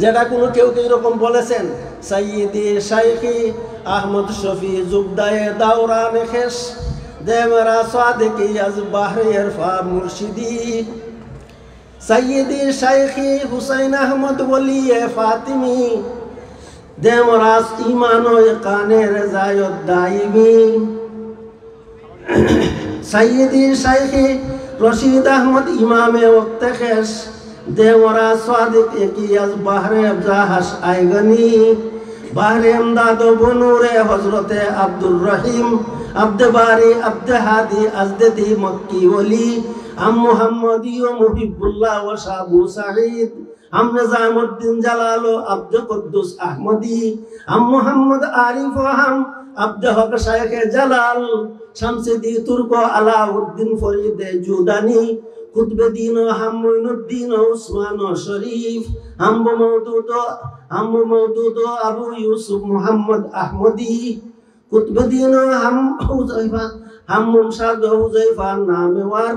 যেটা কোনো কেউ এরকম বলেছেন, সাইয়্যিদি শাইখি আহমদ শফি জুবদায়ে দাওরান খেশ দে মেরা সাদিকি আজ বাহরে ইরফা মুর্শিদি। সাইয়্যিদি শাইখি হুসাইন আহমদ ওলিয়ে ফাতিমি দে মেরা ঈমান ও ইকানে রেজায়ত দাইমি। সাইয়্যিদি শাইখি রশিদ আহমদ ইমামে ওয়াক্তে খেশ দে মেরা সাদিকি আজ বাহরে আবজাহাস আইগনি। বাহরে আমদাদ ও বনুরে হজরতে আব্দুর রহিম আব্দে বারি আব্দে হাদি আজদি মক্কি ওলি আম মুহাম্মদি ও মুহিবুল্লাহ ও শাহবু সাঈদ আম নিজামুদ্দিন জালাল ও আব্দে কুদ্দুস আহমদি আম মুহাম্মদ আরিফ ও হাম আব্দে হক শাইখে জালাল শামসুদ্দি তুর্ক আলাউদ্দিন ফরিদ জুদানি কুতবে দিন ও হাম মুইনুদ্দিন ও উসমান ও শরীফ আম্বু মওদুদ ও আবু ইউসুফ মুহাম্মদ আহমদি কুতবে দিন ও হাম হুজাইফা হাম মুমসাদ ও হুজাইফা নামেওয়ার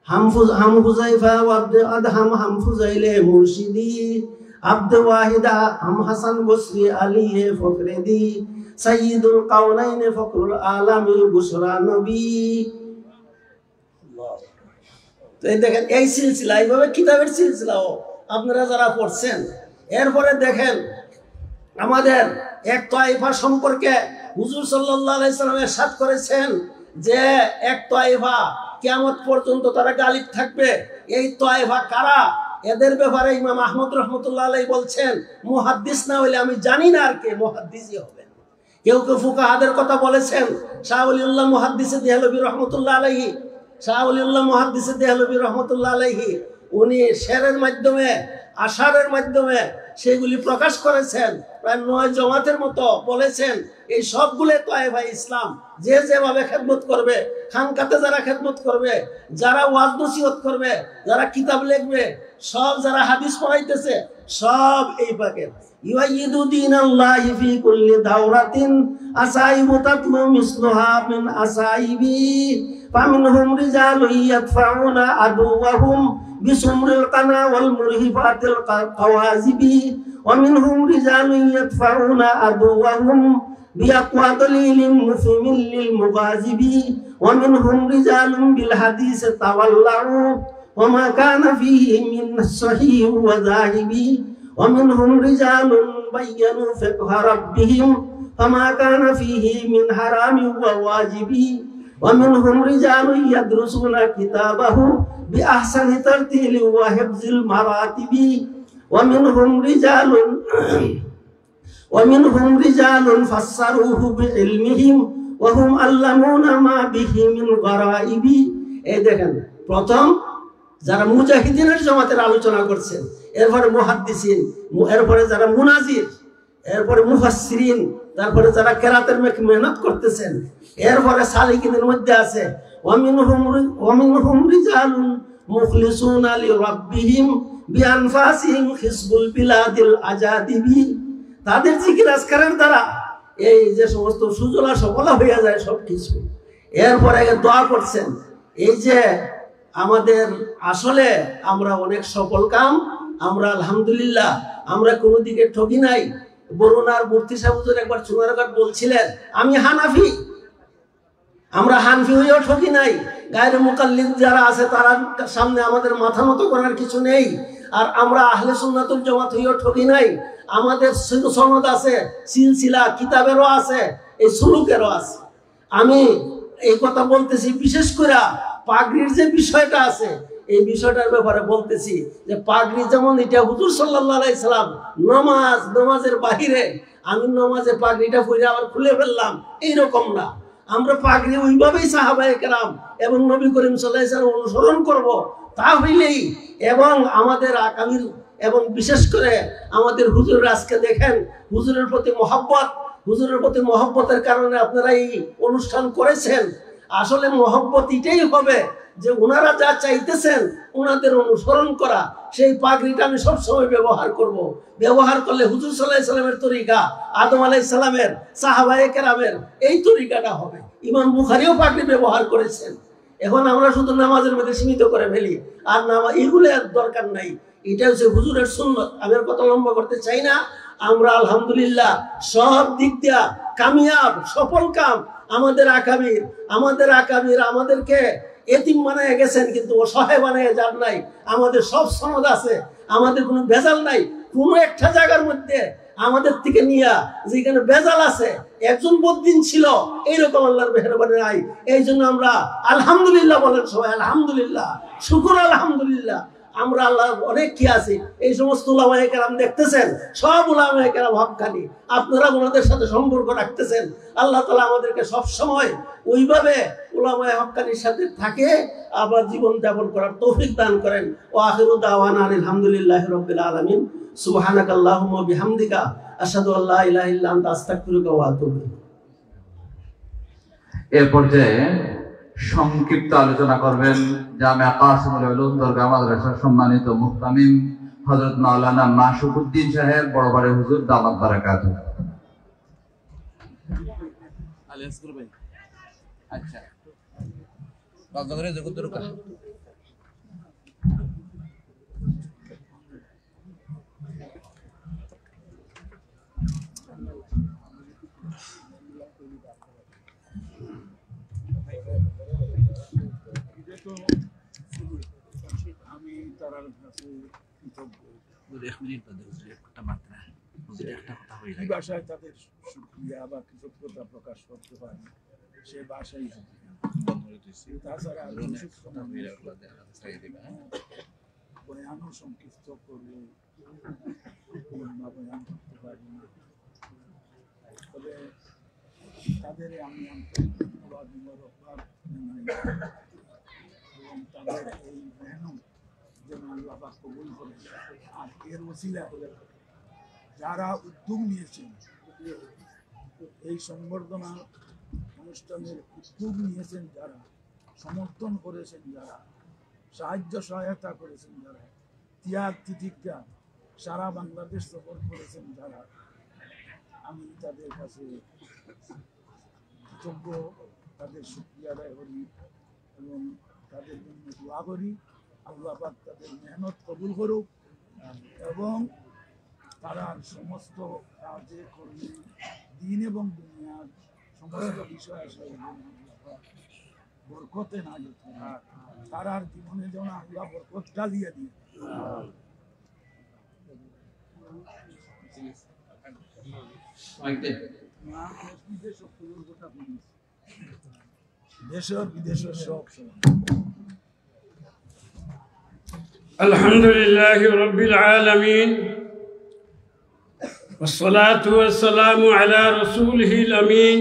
হাম হুজাইফা ও আব্দে আদহাম হাম ফুজাইলে মুর্শিদি আব্দে ওয়াহিদা হাম হাসান বসরি আলী হে ফখরেদি সাইয়্যিদুল কাওনাইন ফখরুল আলামি বুশরা নবী। তো এই দেখেন এই সিলসিলা, এইভাবে কিতাবের সিলসিলাও আপনারা যারা পড়ছেন। এরপরে দেখেন আমাদের এক তায়েফা সম্পর্কে হুজুর সাল্লাল্লাহু আলাইহি সাল্লাম ইরশাদ করেছেন যে এক তায়েফা কিয়ামত পর্যন্ত তারা গালিব থাকবে। এই তায়েফা কারা? এদের ব্যাপারে ইমাম আহমদ রাহমাতুল্লাহ আলাইহি বলছেন, মুহাদ্দিস না হইলে আমি জানি না আর কে মুহাদ্দিসই হবে। কেউ কেউ ফুকাহাদের কথা বলেছেন, শাহ ওলিউল্লাহ মুহাদ্দিসে দেহলভী রাহমাতুল্লাহ আলাইহি, শাহ ওলিউল্লাহ মুহাদ্দিসে দেহলভী রাহমাতুল্লাহ আলাইহি উনি শেরের মাধ্যমে আশারের মাধ্যমে সেগুলি প্রকাশ করেছেন। প্রায় 9 জমাতের মতো বলেছেন এই সবগুলো তায়েফা ইসলাম। যে যেভাবে খেদমত করবে, খানকাতে যারা খেদমত করবে, যারা ওয়াজ নসিহত করবে, যারা কিতাব লিখবে, সব যারা হাদিস পড়াইতেছে, সব এই পাকের ইউয়াইদু দীনাল্লাহি ফি কুল্লি দাওরাতিন আসাইবু তাতলু মিসলুহা মিন আসাইবি ফামিনহুম রিজালুন ইয়াদফাউনা আদুওয়াহুম বিসুমরিল কানা ওয়াল মুরহিফাতিল কাওয়াজিবি ওয়া মিনহুম রিজালুন ইয়াদফাউনা আদুওয়াহুম বিআকওয়া দলিলিন মুফহিমিন লিল মুগাজিবি ওয়া মিনহুম রিজালুন বিল হাদিস তাওয়াল্লাউ ওয়া মা কানা ফীহি মিন সহিহ ওয়া যাহিবি ওয়া মিনহুম রিজালুন বায়্যানু ফিকহা রাব্বিহিম ফামা কানা ফীহি মিন হারামি ওয়া ওয়াজিবি ওয়া মিনহুম রিজালুন ইয়াদরুসুনা কিতাবাহু বিআহসানি তারতিলি ওয়া হিফজিল মারাতিবি ওয়া মিনহুম রিজালুন ফাসসারুহু বিইলমিহিম ওয়া হুম আল্লামুনা মা বিহি মিন গারাইবি। এই দেখেন প্রথম যারা মুজাহিদিনের জামাতের আলোচনা করছেন, এরপরে মুহাদ্দিসিন, এরপরে যারা মুনাজির, এরপরে মুফাসসিরিন, তারপরে যারা কেরাতের মেহনত করতেছেন, এরপরে সালিকিনের মধ্যে আছে ওয়া মিনহুম রিজালুন মুখলিসুনা লিরাব্বিহিম বিআনফাসিহিম হিসবুল বিলাদিল আজাদিবি। তাদের জিকির আজকারের দ্বারা এই যে সমস্ত সুজলা সফলা হয়ে যায় সবকিছু। এরপরে দোয়া করছেন। এই যে আমাদের আসলে আমরা অনেক সফল কাম, আমরা আলহামদুলিল্লাহ আমরা কোনো দিকে ঠকি নাই। বরুণার মূর্তি সাহেব হুজুর একবার চুনারঘাট বলছিলেন, আমি হানাফি, আমরা হানফি হয়েও ঠকি নাই। গায়রে মুকাল্লিদ যারা আছে তারা সামনে আমাদের মাথা নত করার কিছু নেই। আর আমরা আহলে সুন্নাতুল জামাত হয়েও ঠকি নাই। আমাদের সনদ আছে, সিলসিলা কিতাবেরও আছে, এই সুলুকেরও আছে। আমি এই কথা বলতেছি বিশেষ করে পাগড়ির যে বিষয়টা আছে, এই বিষয়টার ব্যাপারে বলতেছি যে পাগড়ি যেমন এটা হুজুর সাল্লাল্লাহু আলাইহি সাল্লাম নামাজের বাহিরে আমি নামাজে পাগড়িটা পরে আবার খুলে ফেললাম, এইরকম না। আমরা পাগড়ি ওইভাবেই সাহাবায়ে কেরাম এবং নবী করিম সাল্লাল্লাহু আলাইহি ওয়াসাল্লাম অনুসরণ করব, তা হইলেই। এবং আমাদের আগামীর এবং বিশেষ করে আমাদের হুজুরের আজকে দেখেন হুজুরের প্রতি মহব্বত, হুজুরের প্রতি মহব্বতের কারণে আপনারা এই অনুষ্ঠান করেছেন। আসলে মহব্বত এটাই হবে যে ওনারা যা চাইতেছেন ওনাদের অনুসরণ করা। সেই পাগড়িটা আমি সবসময় ব্যবহার করব। ব্যবহার করলে হুজুর সাল্লাল্লাহু আলাইহি সাল্লামের তরিকা, আদম আলাইহিস সালামের, সাহাবায়ে কেরামের এই তরিকাটা হবে। ইমাম বুখারীও পাগড়ি ব্যবহার করেছেন। এখন আমরা শুধু নামাজের মধ্যে সীমিত করে ফেলি, আর এগুলো দরকার নাই। এটা হচ্ছে হুজুরের সুন্নত। আমি আর কথা লম্বা করতে চাই না। আমরা আলহামদুলিল্লাহ সব দিক দিয়া কামিয়াব, সফল কাম। আমাদের আকাবির আমাদেরকে এতিম বানায় গেছেন, কিন্তু অসহায় বানায় যান নাই। আমাদের সব সনদ আছে, আমাদের কোনো ভেজাল নাই। কোনো একটা জায়গার মধ্যে আমাদের থেকে নিয়া যেখানে ভেজাল আছে, একজন বদ্দিন ছিল, এইরকম আল্লাহর মেহেরবানি নাই। এই জন্য আমরা আলহামদুলিল্লাহ বলেন সবাই, আলহামদুলিল্লাহ, শুকুর আলহামদুলিল্লাহ। আমরা আল্লাহ অনেক কি আছি। এই সমস্ত উলামায়ে কেরাম দেখতেছেন, সব উলামায়ে কেরাম হক্কানি, আপনারা ওনাদের সাথে সম্পর্ক রাখতেছেন। আল্লাহ তাআলা আমাদেরকে সব সময় ওইভাবে উলামায়ে হক্কানির সাথে থাকে আবার জীবন যাপন করার তৌফিক দান করেন। ওয়া আখিরু দাওয়ানা আলহামদুলিল্লাহি রাব্বিল আলামিন। সুবহানাকাল্লাহুম্মা বিহামদিকা আশহাদু আল্লা ইলাহা ইল্লা আনতা আস্তাগফিরুকা ওয়া আতুবু ইলাইক। এর পর্যায়ে সংক্ষিপ্ত আলোচনা করবেন জামিয়া কাসিমুল উলুম দরগাহ মাদ্রাসার সম্মানিত মুহতামিম হযরত মাওলানা মাশুকুদ্দিন সাহেব বড়বাড়ি হুজুর দামাত বারাকাতুহু। আলিয়াসকুর ভাই, আচ্ছা বাজারে জগত দরকার। আমি তারার কাছে কি ভাষায় তাদের শুকরিয়া বা কৃতজ্ঞতা প্রকাশ করতে পারি, সে ভাষাই তাছাড়া বয়ানও সংক্ষিপ্ত করলে বয়ান করতে পারি না। তবে তাদের আমি ধন্যবাদ এবং তাদের এই মেহনত যেন আল্লাহ পাক কবুল করে। আর এর ওসিলা করে যারা উদ্যোগ নিয়েছেন, এই সংবর্ধনা অনুষ্ঠানের উদ্যোগ নিয়েছেন যারা, সমর্থন করেছেন যারা, সাহায্য সহায়তা করেছেন যারা, ত্যাগ তিতিক্ষা সারা বাংলাদেশ সফর করেছেন যারা, আমি তাদের কাছে কৃতজ্ঞ, তাদের শুকরিয়া আদায় করি এবং তাদের জন্য দোয়া করি। আল্লাহ পাক তাদের মেহনত কবুল করুক এবং তারা সমস্ত কাজে কর্মে দিন এবং দুনিয়ার সমস্ত বিষয় আসলে বরকতে না যেতে, তারার জীবনে যেন আল্লাহ বরকত ডালিয়ে দিয়ে। দেশের বিদেশের সব সময় আলহামদুলিল্লাহি রাব্বিল আলামিন والصلاة والسلام على رسوله الأمين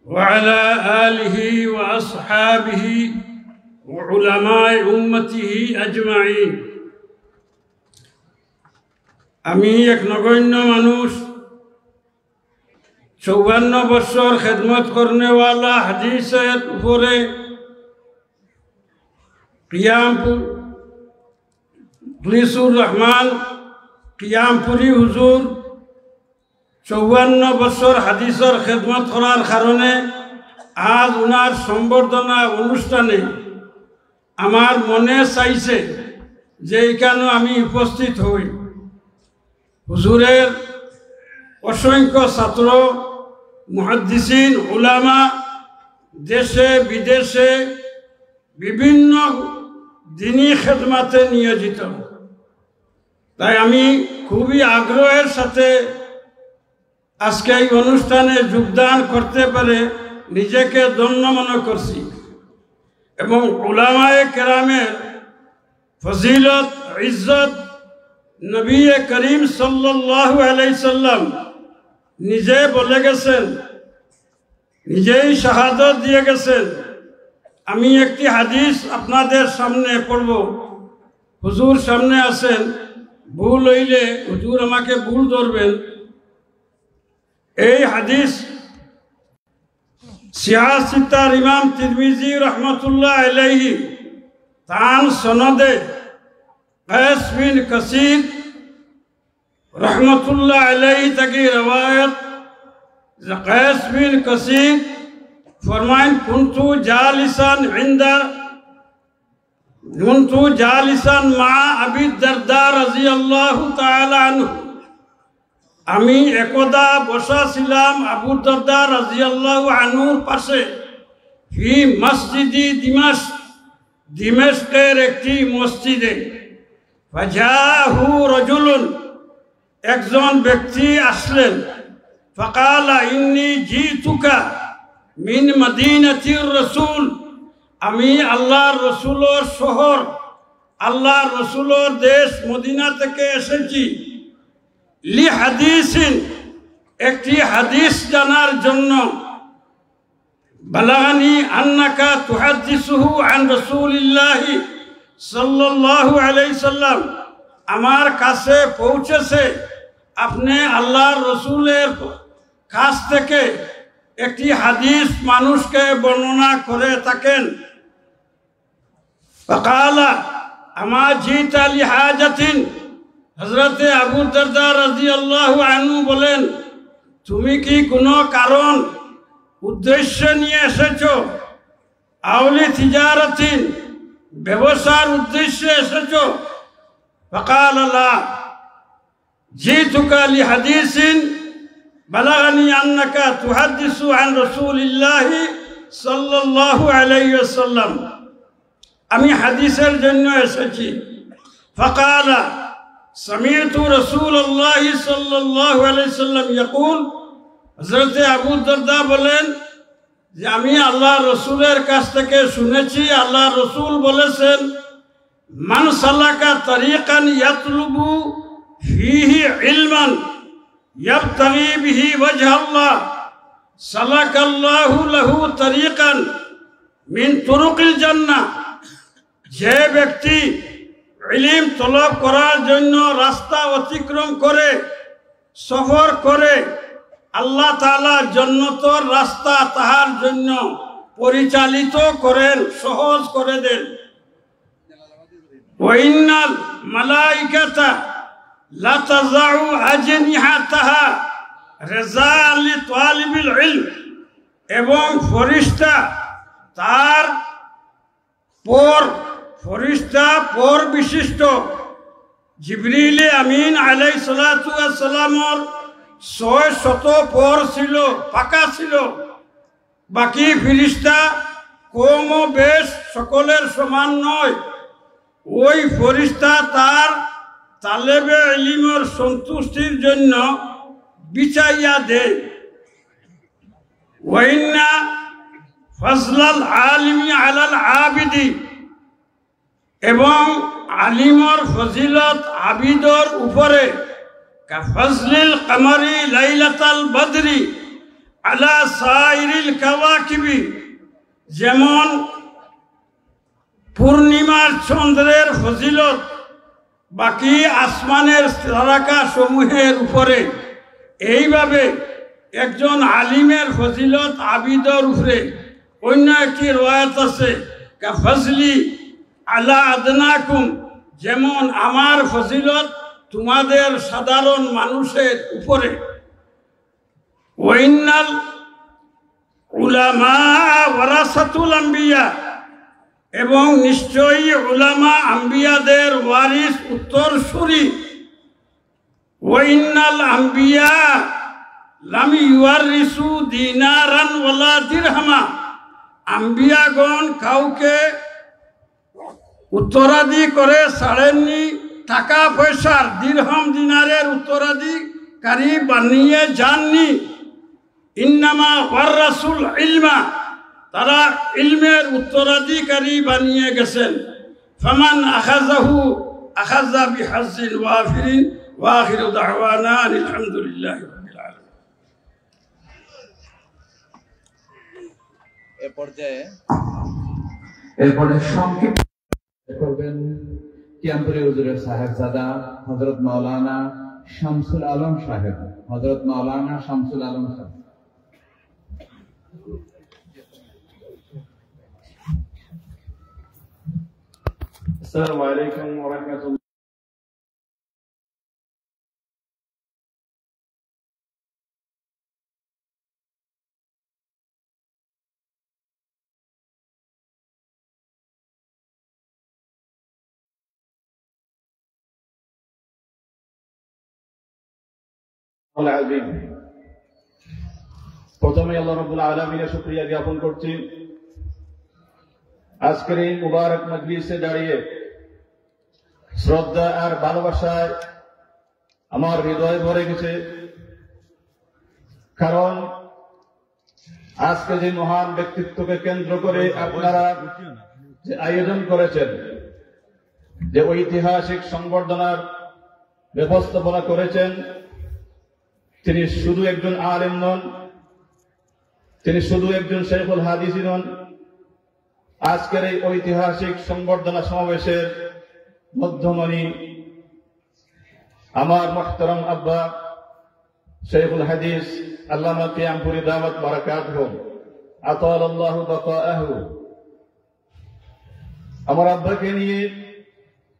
وعلى آله وأصحابه وعلماء أمته أجمعين। আমি এক নগণ্য মানুষ, 54 বছর খেদমত করনেওয়ালা হাদিসের উপরে কিয়ামপুর পুলিসুর রহমান কিয়ামপুরি হুজুর 54 বছর হাদিসের খেদমত করার কারণে আজ ওনার সম্বর্ধনা অনুষ্ঠানে আমার মনে চাইছে যে এখানে আমি উপস্থিত হই। হুজুরের অসংখ্য ছাত্র, মুহাদ্দিসিন, উলামা দেশে বিদেশে বিভিন্ন দিনী খেদমাতে নিয়োজিত। তাই আমি খুবই আগ্রহের সাথে আজকে এই অনুষ্ঠানে যোগদান করতে পারে নিজেকে ধন্য মনে করছি এবং উলামায়ে কেরামের ফজিলত, ইজ্জত নবী করিম সাল্লাল্লাহু আলাইহি সাল্লাম নিজে বলে গেছেন, নিজেই শাহাদত দিয়ে গেছেন। আমি একটি হাদিস আপনাদের সামনে পড়ব। হুজুর সামনে আছেন, ভুল হইলে হুজুর আমাকে ভুল ধরবেন। এই হাদিস সিয়াসিতার ইমাম তিরমিজি রহমতুল্লাহ আলাইহি তান সনদে কায়েস বিন কাসির রহমতুল্লাহ আলাইহি থেকে রওয়ায়াত। কায়েস বিন কাসির ফরমায়েন কুনতু জালিসান ইনদা كنت جالسا مع أبي الدرداء رضي الله تعالى عنه আমি একদা বসা ছিলাম আবু দরদা রাদিয়াল্লাহু আনহুর পাশে ফি মসজিদি দিমাশকের একটি মসজিদে ফাজাহু রাজুলুন একজন ব্যক্তি আসলেন ফাকালা ইন্নী জিতুকা মিন মদিনাতির রাসূল আমি আল্লাহর রাসূলের শহর আল্লাহর রাসূলের দেশ মদিনা থেকে এসেছি লি হাদিসিন একটি হাদিস জানার জন্য বালাগানি আন্নাকা তুহাদ্দিসুহু আন রাসূলিল্লাহি সাল্লাল্লাহু আলাইহি সাল্লাম আমার কাছে পৌঁছেছে আপনি আল্লাহর রাসূলের কাছ থেকে একটি হাদিস মানুষকে বর্ণনা করে থাকেন ফাকালা আমা জিতা লি হাজাতিন হযরতে আবু দরদা রাদিয়াল্লাহু আনহু বলেন তুমি কি কোনো কারণ উদ্দেশ্য নিয়ে এসেছো আউলি তিজারাতিন ব্যবসার উদ্দেশ্যে এসেছো ফাকালা লা জিতুকা লি হাদিসিন বালাগানি আন্নাকা তুহাদ্দিসু আন রাসূলিল্লাহি সাল্লাল্লাহু আলাইহি ওয়াসাল্লাম আমি হাদিসের জন্য এসেছি ফাকালা سمعت رسول الله صلى الله عليه وسلم يقول হযরত আবু দরদা বলেন যে আমি আল্লাহর রাসূলের কাছ থেকে শুনেছি আল্লাহর রাসূল বলেছেন মান সালাকা তরিকান ইয়াতলুবু ফীহি ইলমান ইয়াবতাগি বিহি ওয়াজহাল্লাহ সালাকাল্লাহু লাহু তরিকান মিন তুরুকিল জান্নাহ যে ব্যক্তি ইলম তলব করার জন্য রাস্তা অতিক্রম করে সফর করে আল্লাহ তাআলা জান্নাতের রাস্তা তাহার জন্য পরিচালিত করেন সহজ করে দেন ওয়া ইন্নাল মালাইকাতা লা তাযাউ আজনিহাতাহা রিজাআন লিতালিবিল ইলম এবং ফেরেশতা তার পর বিশিষ্ট জিবরিল আমিন আলাইহিস সালাতু ওয়াস সালামর 600 পর ছিল পাকা ছিল বাকি ফেরেশতা কম ও বেশ সকলের সমান নয় ওই ফেরেশতা তার তালেবে ইলমের সন্তুষ্টির জন্য বিচাইয়া দেয় ওয়া ইন্না ফাজলাল আলিমি আলাল আবিদি এবং আলিমর ফজিলত আবিদর উপরে কাফজলিল কমরি লাইলাতাল বদরি আলা সাইরিল কাওয়াকিবি যেমন পূর্ণিমার চন্দ্রের ফজিলত বাকি আসমানের তারকা সমূহের উপরে এইভাবে একজন আলিমের ফজিলত আবিদর উপরে অন্য একটি রওয়ায়াত আছে কাফজলি আলা আদনাকুম যেমন আমার ফজিলত তোমাদের সাধারণ মানুষের উপরে ওয়াইনাল উলামা ওয়ারাসাতুল আম্বিয়া এবং নিশ্চয়ই উলামা আম্বিয়াদের ওয়ারিস উত্তরসূরি ওয়াইনাল আম্বিয়া লাম ইউয়ারিসু দিনারান ওয়ালা দিরহামা আম্বিয়াগণ কাউকে উত্তরাদি করে ছাড়েননি টাকা পয়সার দিরহাম দিনারের উত্তরাধিকারী বানিয়ে যাননি ইন্নামা ওয়ারাসুল ইলমা তারা ইলমের উত্তরাধিকারী বানিয়ে গেছেন ফামান আখাযাহু আখাযা বিহাজ্জিন ওয়াফিরিন ওয়া আখিরু দাওয়ানা আলহামদুলিল্লাহি রাব্বিল আলামিন এরপরে সংক্ষিপ্ত করবেন কিয়ামপুরি হুজুরের সাহেবজাদা হযরত মাওলানা শামসুল আলম সাহেব হযরত মাওলানা শামসুল আলম সাহেব আসসালামু আলাইকুম ওয়া রাহমাতুল্লাহ আযীম। প্রথমে আল্লাহ রাব্বুল আলামিনের শুকরিয়া জ্ঞাপন করছি আজকের এই মুবারক মজলিসে দাঁড়িয়ে শ্রদ্ধা আর ভালোবাসায় আমার হৃদয় ভরে গেছে। কারণ আজকে যে মহান ব্যক্তিত্বকে কেন্দ্র করে আপনারা যে আয়োজন করেছেন, যে ঐতিহাসিক সংবর্ধনার ব্যবস্থাপনা করেছেন, তিনি শুধু একজন আলেম নন, তিনি শুধু একজন শাইখুল হাদিস নন। আজকের এই ঐতিহাসিক সংবর্ধনা সমাবেশের মধ্যমণি আমার মুহতারাম আব্বা শাইখুল হাদিস আল্লামা কিয়ামপুরি দাওয়াত বারাকাতুহু আতালাল্লাহু বাকাআহু। আমার আব্বাকে নিয়ে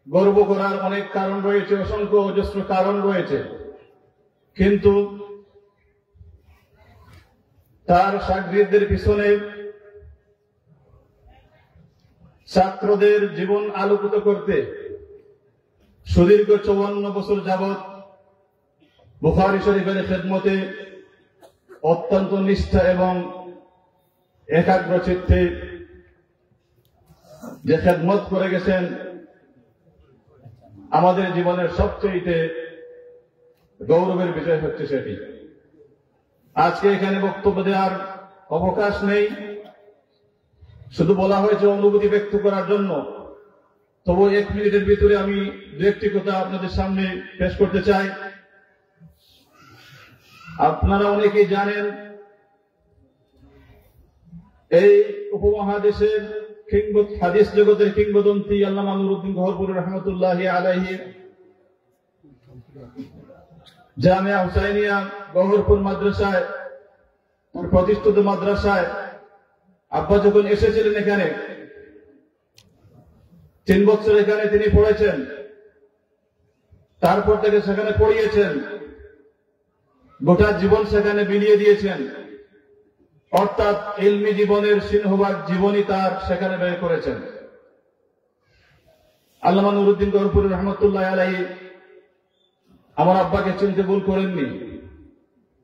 গর্ব করার অনেক কারণ রয়েছে, অসংখ্য অজস্র কারণ রয়েছে, কিন্তু তার শাগিরদের পিছনে ছাত্রদের জীবন আলোকিত করতে সুদীর্ঘ 54 বছর যাবৎ বুখারী শরীফের খেদমতে অত্যন্ত নিষ্ঠা এবং একাগ্র চিত্তে যে খেদমত করে গেছেন, আমাদের জীবনের সবচেয়ে গৌরবের বিষয় হচ্ছে সেটি। আজকে এখানে বক্তব্য দেওয়ার অবকাশ নেই, শুধু বলা হয়েছে অনুভূতি ব্যক্ত করার জন্য। তবু 1 মিনিটের ভিতরে আমি দু একটি কথা আপনাদের সামনে পেশ করতে চাই। আপনারা অনেকেই জানেন এই উপমহাদেশের হাদিস জগতের কিংবদন্তি আল্লামা নুরউদ্দিন গহরপুরী রাহমাতুল্লাহি আলাইহি জামিয়া হুসাইনিয়া গহরপুর মাদ্রাসায়, তার প্রতিষ্ঠিত মাদ্রাসায় আব্বা যখন এসেছিলেন এখানে 3 বছর এখানে তিনি পড়েছেন, তারপর থেকে সেখানে পড়িয়েছেন, গোটা জীবন সেখানে বিলিয়ে দিয়েছেন। অর্থাৎ ইলমি জীবনের সিংহভাগ জীবনই তার সেখানে ব্যয় করেছেন। আল্লামা নুরউদ্দিন গহরপুরী রাহমাতুল্লাহি আলাইহি আমার আব্বাকে চিনতে ভুল করেননি।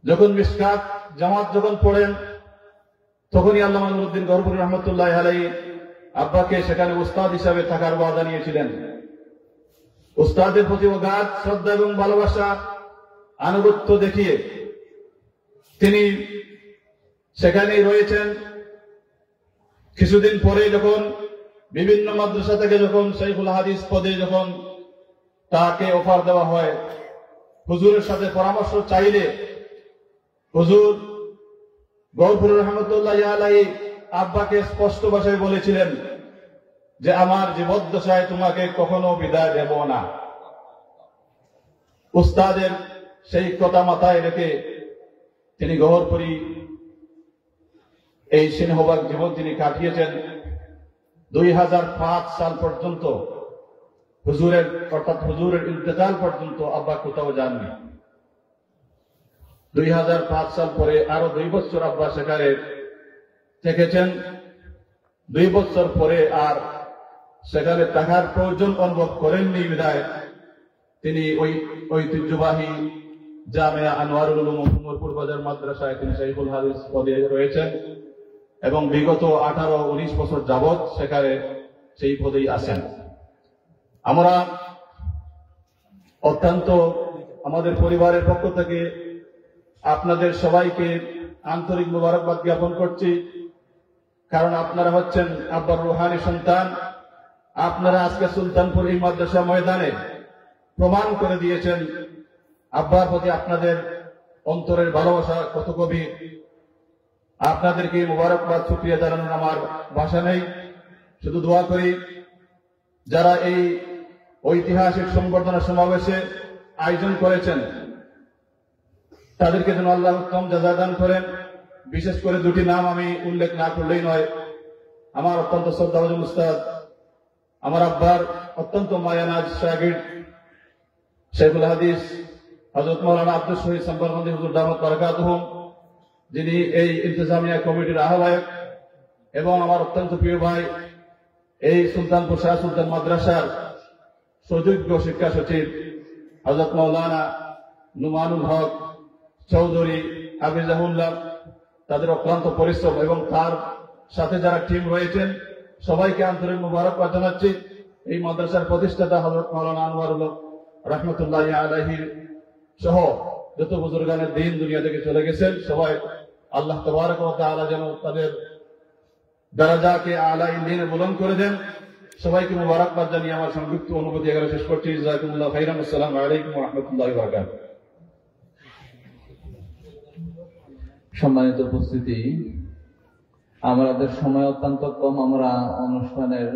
যখন মিশকাত জামাত যখন পড়েন, তখনই আল্লামা নুরউদ্দিন গহরপুরী রাহমাতুল্লাহি আলাইহি আব্বাকে সেখানে উস্তাদ হিসাবে থাকার ওয়াদা নিয়েছিলেন। উস্তাদের প্রতি অগাধ শ্রদ্ধা এবং ভালোবাসা আনুগত্য দেখিয়ে তিনি সেখানেই রয়েছেন। কিছুদিন পরে যখন বিভিন্ন মাদ্রাসা থেকে যখন শাইখুল হাদিস পদে যখন তাকে অফার দেওয়া হয়, হুজুরের সাথে পরামর্শ চাইলে হুজুর গহরপুরী রাহমাতুল্লাহি আলাইহি আব্বাকে স্পষ্ট ভাষায় বলেছিলেন যে আমার জীবদ্দশায় তোমাকে কখনো বিদায় দেব না। উস্তাদের সেই কথা মাথায় রেখে তিনি গহরপুরী এই সিংহভাগ জীবন তিনি কাটিয়েছেন। 2005 সাল পর্যন্ত হুজুরের অর্থাৎ হুজুরের ইন্তেকাল পর্যন্ত আব্বা কোথাও যাননি। 2005 সাল পরে আরো 2 বছর আব্বা সেখানে থেকেছেন। 2 বছর পরে আর সেখানে থাকার প্রয়োজন অনুভব করেননি বিধায় তিনি ওই ঐতিহ্যবাহী জামিয়া আনোয়ারুল উলুম উমরপুর বাজার মাদ্রাসায় তিনি শাইখুল হাদিস পদে রয়েছেন এবং বিগত 18-19 বছর যাবৎ সেখানে সেই পদেই আছেন। আমরা অত্যন্ত আমাদের পরিবারের পক্ষ থেকে আপনাদের সবাইকে আন্তরিক মোবারকবাদ জ্ঞাপন করছি। কারণ আপনারা হচ্ছেন আব্বার রুহানি সন্তান। আপনারা আজকে সুলতানপুর এই মাদ্রাসা ময়দানে প্রমাণ করে দিয়েছেন আব্বার প্রতি আপনাদের অন্তরের ভালোবাসা কত গভীর। আপনাদেরকে মোবারকবাদ শুকরিয়া জানানোর আমার ভাষা নেই। শুধু দোয়া করি যারা এই ঐতিহাসিক সংবর্ধনা সমাবেশে আয়োজন করেছেন তাদেরকে যেন আল্লাহ উত্তম জাযা দান করেন। বিশেষ করে 2টি নাম আমি উল্লেখ না করলেই নয়। আমার অত্যন্ত শ্রদ্ধাভাজন উস্তাদ, আমার আব্বার অত্যন্ত মায়ানাজ শাগির্দ শাইখুল হাদিস হযরত মাওলানা আব্দুল শহীদ সাম্বারবন্দি হুজুর দামাত বারাকাতুহু, যিনি এই ইন্তেজামিয়া কমিটির আহ্বায়ক, এবং আমার অত্যন্ত প্রিয় ভাই এই সুলতানপুর শাহ সুলতান মাদ্রাসার সুযোগ্য শিক্ষা সচিব হযরত মাওলানা নুমানুল হক চৌধুরী হাফিজাহুল্লাহ, তাদের অক্লান্ত পরিশ্রম এবং তার সাথে যারা টিম রয়েছেন সবাইকে আন্তরিক মুবারকবাদ জানাচ্ছি। এই মাদ্রাসার প্রতিষ্ঠাতা হযরত মাওলানা আনোয়ারুল হক রাহমাতুল্লাহি আলাইহি সহ যত বুজুর্গানের দিন দুনিয়া থেকে চলে গেছেন, সবাই আল্লাহ তাবারক ওয়া তাআলা যেন তাদের দরজাকে আলা ইল্লিনে বুলন্দ করে দেন। সবাইকে মুবারকবাদ জানিয়ে আমার সংক্ষিপ্ত অনুভূতি এখানে শেষ করছি। জাযাকুমুল্লাহু খাইরান। আসসালামু আলাইকুম ওয়া রাহমাতুল্লাহি ওয়া বারাকাতুহু। সম্মানিত উপস্থিতি, আমাদের সময় অত্যন্ত কম, আমরা অনুষ্ঠানের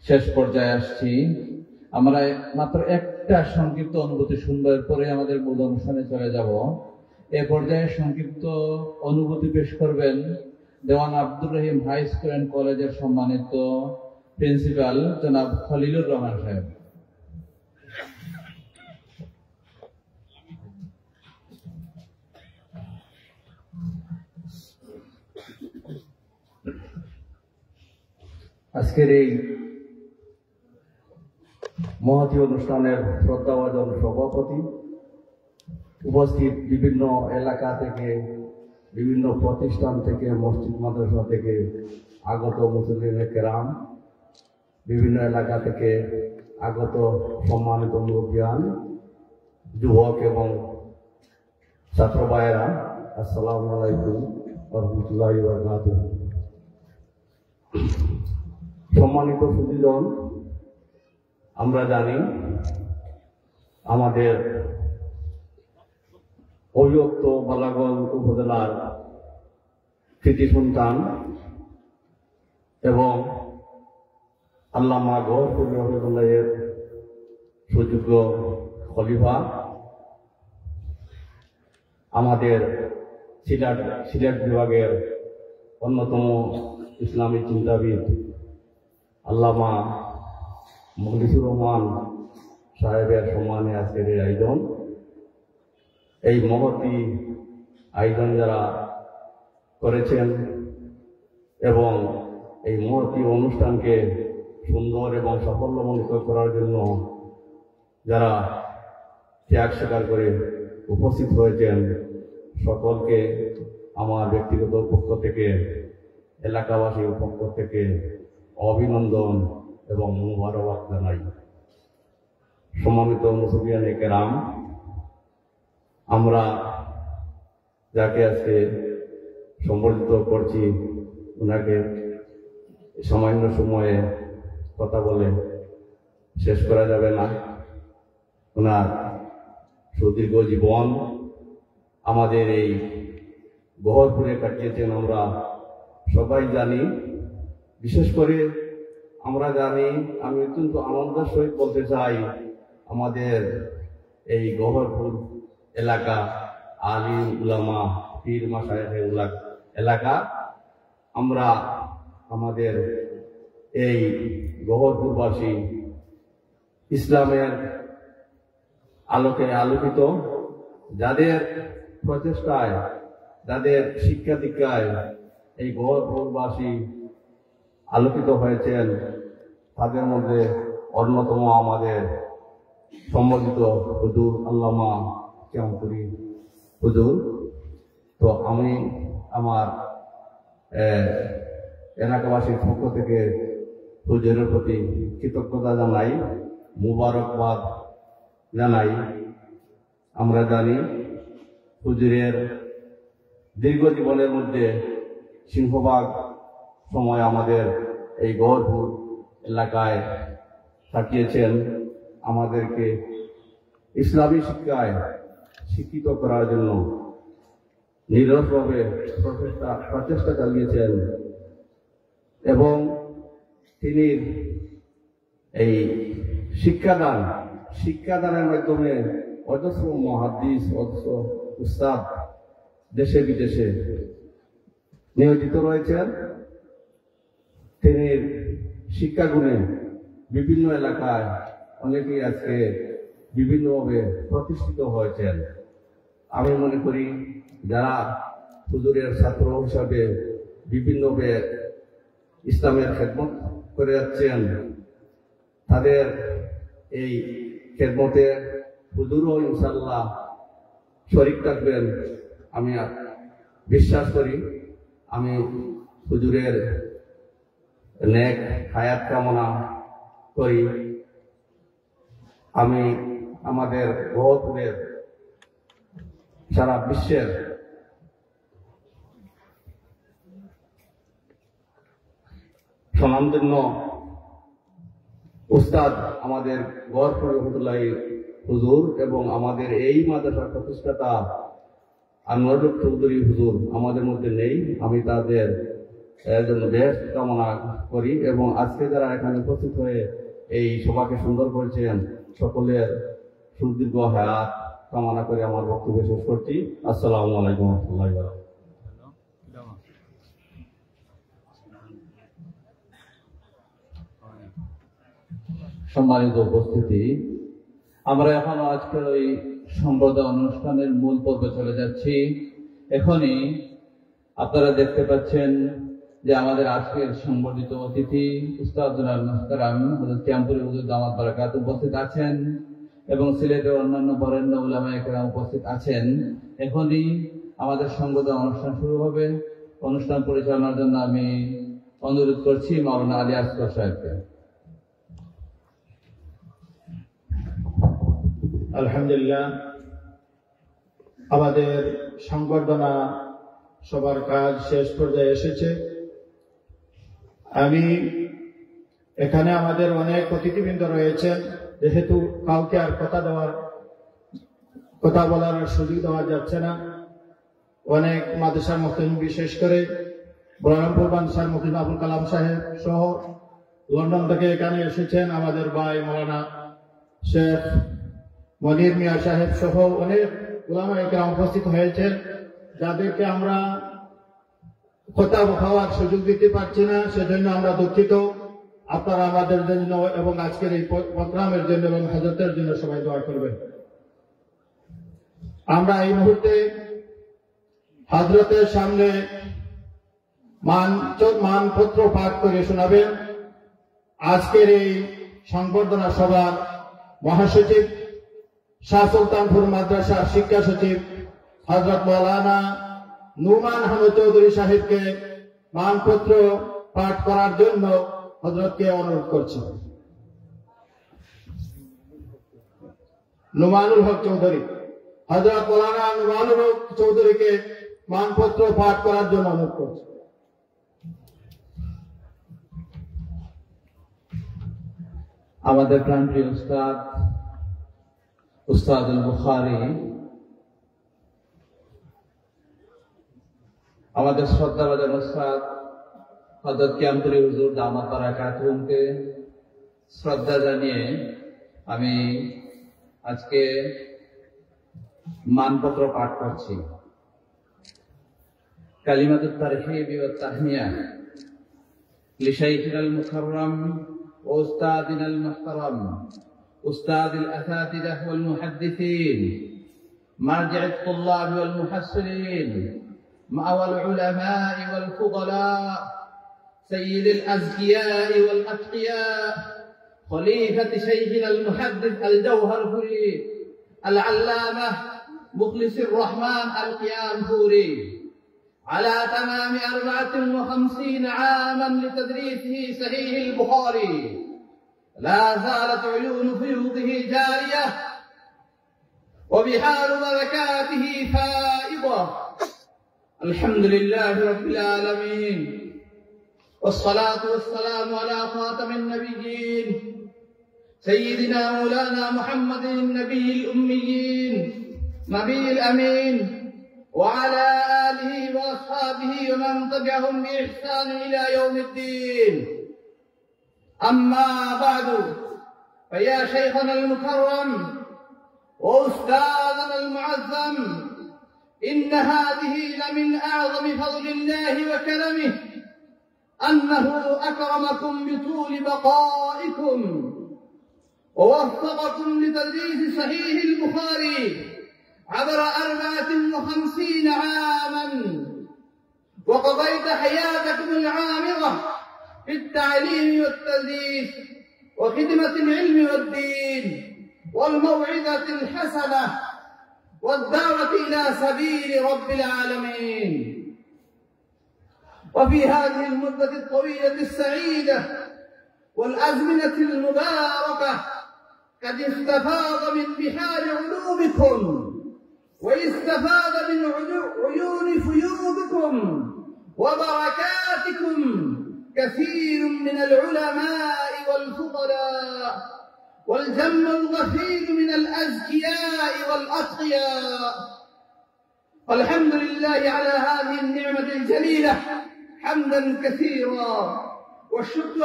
শেষ পর্যায়ে আসছি। আমরা মাত্র একটা সংক্ষিপ্ত অনুভূতি শুনবো, এরপরে আমাদের মূল অনুষ্ঠানে চলে যাব। এ পর্যায়ে সংক্ষিপ্ত অনুভূতি পেশ করবেন দেওয়ান Abdur Rahim high school and কলেজের সম্মানিত প্রিন্সিপাল জনাব খলিলুর রহমান সাহেব। আজকের এই মহতী অনুষ্ঠানের শ্রদ্ধাভাজন সভাপতি, উপস্থিত বিভিন্ন এলাকা থেকে, বিভিন্ন প্রতিষ্ঠান থেকে, মসজিদ মাদ্রাসা থেকে আগত মুসল্লিনে কেরাম, বিভিন্ন এলাকা থেকে আগত সম্মানিত মুরব্বিয়ান, যুবক এবং ছাত্র ভাইয়েরা, আসসালামু আলাইকুম ওয়া রাহমাতুল্লাহি ওয়া বারাকাতুহু। সম্মানিত সুধীজন, আমরা জানি আমাদের অবিভক্ত বালাগঞ্জ উপজেলার কৃতি সন্তান এবং আল্লামা গওহরপুর রহমাতুল্লাহের সুযোগ্য খলিফা, আমাদের সিলেট বিভাগের অন্যতম ইসলামী চিন্তাবিদ আল্লামা মুখলিসুর রহমান সাহেবের সম্মানে আজকের এই আয়োজন। এই মহতী আয়োজন যারা করেছেন এবং এই মহতী অনুষ্ঠানকে সুন্দর এবং সাফল্যমণ্ডিত করার জন্য যারা ত্যাগ স্বীকার করে উপস্থিত হয়েছেন, সকলকে আমার ব্যক্তিগত পক্ষ থেকে, এলাকাবাসীর পক্ষ থেকে অভিনন্দন এবং মুবারকবাদ জানাই। সম্মানিত মুসলিয়ানে কেরাম, আমরা যাকে আজকে সম্বর্ধিত করছি, ওনাকে সামান্য সময়ে কথা বলে শেষ করা যাবে না। ওনার সুদীর্ঘ জীবন আমাদের এই গহরপুরে কাটিয়েছেন, আমরা সবাই জানি। বিশেষ করে আমরা জানি, আমি অত্যন্ত আনন্দের সহিত বলতে চাই, আমাদের এই গহরপুর এলাকা আলিম উলামা পীর মাশায়েখের এলাকা, আমরা আমাদের এই গহরপুরবাসী ইসলামের আলোকে আলোকিত, যাদের প্রচেষ্টায়, যাদের শিক্ষা দীক্ষায় এই গহরপুরবাসী আলোকিত হয়েছেন, তাদের মধ্যে অন্যতম আমাদের সম্মানিত হুজুর আল্লামা শ্যামপুরী হুজুর। তো আমি আমার এলাকাবাসীর পক্ষ থেকে হুজুরের প্রতি কৃতজ্ঞতা জানাই, মুবারকবাদ জানাই। আমরা জানি হুজুরের দীর্ঘ জীবনের মধ্যে সিংহভাগ সময় আমাদের এই গহরপুর এলাকায় কাটিয়েছেন, আমাদেরকে ইসলামী শিক্ষায় শিক্ষিত করার জন্য নিরলসভাবে প্রচেষ্টা চালিয়েছেন এবং তিনি এই শিক্ষাদানের মাধ্যমে অজস্র মুহাদ্দিস, অজস্র উস্তাদ দেশে বিদেশে নিয়োজিত রয়েছেন। তিনি শিক্ষাগুণে বিভিন্ন এলাকায় অনেকেই আজকে বিভিন্নভাবে প্রতিষ্ঠিত হয়েছেন। আমি মনে করি যারা হুজুরের ছাত্র হিসাবে বিভিন্নভাবে ইসলামের খেদমত করে যাচ্ছেন, তাদের এই খেদমতে হুজুরও ইনশাল্লাহ শরীক থাকবেন আমি বিশ্বাস করি। আমি হুজুরের নেক হায়াত কামনা করি। আমি আমাদের বহুপুরের সারা বিশ্বের স্বনামধন্য উস্তাদ আমাদের গড়পুর রহমতুল্লাহ হুজুর এবং আমাদের এই মাদ্রাসার প্রতিষ্ঠাতা আনোয়ারুল চৌধুরী হুজুর আমাদের মধ্যে নেই। আমি তাদের জন্য বেশ কামনা করি এবং আজকে যারা এখানে উপস্থিত হয়ে এই সভাকে সুন্দর করেছেন সকলের সুদীর্ঘ হায়াত কামনা করে আমার বক্তব্য শেষ করছি। আসসালামু আলাইকুম ওয়া রাহমাতুল্লাহি ওয়া বারাকাতুহু। সম্মানিত উপস্থিতি, আমরা এখন আজকের ওই সম্প্রদায় অনুষ্ঠানের মূল পর্বে চলে যাচ্ছি। এখনই আপনারা দেখতে পাচ্ছেন যে আমাদের আজকের সংবর্ধিত অতিথি উস্তাদুল মুহতারাম হযরত কিয়ামপুরী হুজুর দামাত বারাকাত উপস্থিত আছেন এবং সিলেটের অন্যান্য বরেণ্য উলামায়ে কেরাম উপস্থিত আছেন। এখনই আমাদের সংবর্ধনা অনুষ্ঠান শুরু হবে। অনুষ্ঠান পরিচালনার জন্য আমি অনুরোধ করছি মাওলানা আলী আসগর সাহেবকে। আলহামদুলিল্লাহ, আমাদের সংবর্ধনা সবার কাজ শেষ পর্যায়ে এসেছে। আমি এখানে আমাদের অনেক অতিথিবৃন্দ রয়েছেন, যেহেতু কাউকে আর কথা বলার সুযোগ দেওয়া যাচ্ছে না। অনেক মাদ্রাসার মুফতি বিশেষ করে বহরমপুর বাদশাহ মুফতি আবুল কালাম সাহেব সহ লন্ডন থেকে এখানে এসেছেন আমাদের ভাই মাওলানা শেখ মনির মিয়া সাহেব সহ অনেক উলামায়ে কেরাম উপস্থিত হয়েছেন, যাদেরকে আমরা কথা বলার সুযোগ দিতে পারছি না, সেজন্য আমরা দুঃখিত। আপনারা আমাদের জন্য এবং আজকের এই প্রোগ্রামের জন্য এবং হযরতের জন্য সবাই দোয়া করবেন। আমরা এই মুহূর্তে হযরতের সামনে মানপত্র পাঠ করে শোনাবেন। আজকের এই সংবর্ধনা সভার মহাসচিব শাহ সুলতানপুর মাদ্রাসা শিক্ষা সচিব হযরত মাওলানা নুমান আহমদ চৌধুরী সাহেবকে মানপত্র পাঠ করার জন্য হযরতকে অনুরোধ করছি। নুমানুল হক চৌধুরী, হযরত মাওলানা নুমানুল হক চৌধুরীকে মানপত্র পাঠ করার জন্য অনুরোধ করছি। আমাদের প্রাণপ্রিয় উস্তাদুল বুখারী, আমাদের শ্রদ্ধাভাজন উস্তাদ হযরত কিয়ামপুরী হুজুর দামাত বারাকাতুহুকে শ্রদ্ধা জানিয়ে আমি আজকে মানপত্র পাঠ করছি। কালিমাতুত তারহিব ওয়া তাহনিয়া লিশাইখিনাল মুকাররম ওয়া উস্তাদিনাল মুহতারাম أستاذ الأساتذة والمحدثين، مرجع الطلاب والمحصلين، مأوى العلماء والفضلاء، سيد الأزكياء والأتقياء، خليفة شيخنا المحدث الجوهر فريد العلامة مخلص الرحمن القيامپوري، على تمام 54 عاما لتدريسه صحيح البخاري، لا زالت عيون فيوضه جارية وبحار بركاته فائضة. الحمد لله رب العالمين، والصلاة والسلام على خاتم النبيين سيدنا مولانا محمد النبي الأميين نبي الأمين، وعلى آله وأصحابه ومن تبعهم بإحسان إلى يوم الدين. أما بعد، فيا شيخنا المكرم وأستاذنا المعظم، إن هذه لمن أعظم فضل الله وكرمه أنه أكرمكم بطول بقائكم ووفقكم لتدريس صحيح البخاري عبر 54 عاما، وقضيت حياتكم العامرة في التعليم والتدريس وخدمة العلم والدين والموعظة الحسنة والدعوة إلى سبيل رب العالمين. وفي هذه المدة الطويلة السعيدة والأزمنة المباركة قد استفاض من بحار علومكم واستفاد من عيون فيوضكم وبركاتكم كثير من العلماء والفضلاء والجم الغفير من الأذكياء والأتقياء. والحمد لله على هذه النعمة الجليلة حمدا كثيرا، والشكر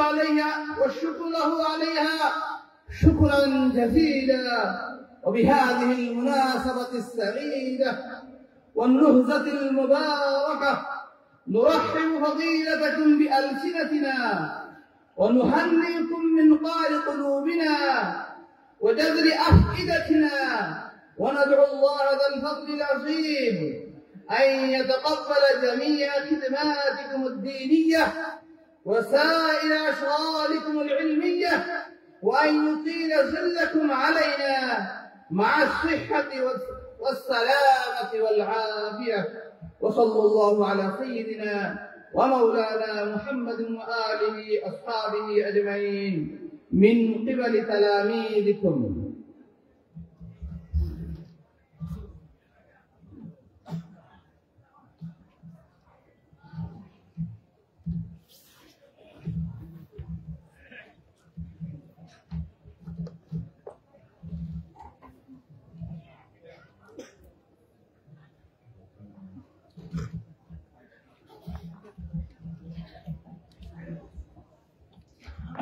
له عليها شكرا جزيلا. وبهذه المناسبة السعيدة والنهزة المباركة نرحب فضيلتكم بألسنتنا ونهنئكم من قار قلوبنا وجذر أفئدتنا، وندعو الله ذا الفضل العظيم أن يتقبل جميع خدماتكم الدينية وسائر أشغالكم العلمية، وأن يطيل ظلكم علينا مع الصحة والسلامة والعافية. وصلى الله على سيدنا ومولانا محمد وآله أصحابه أجمعين من قبل تلاميذكم.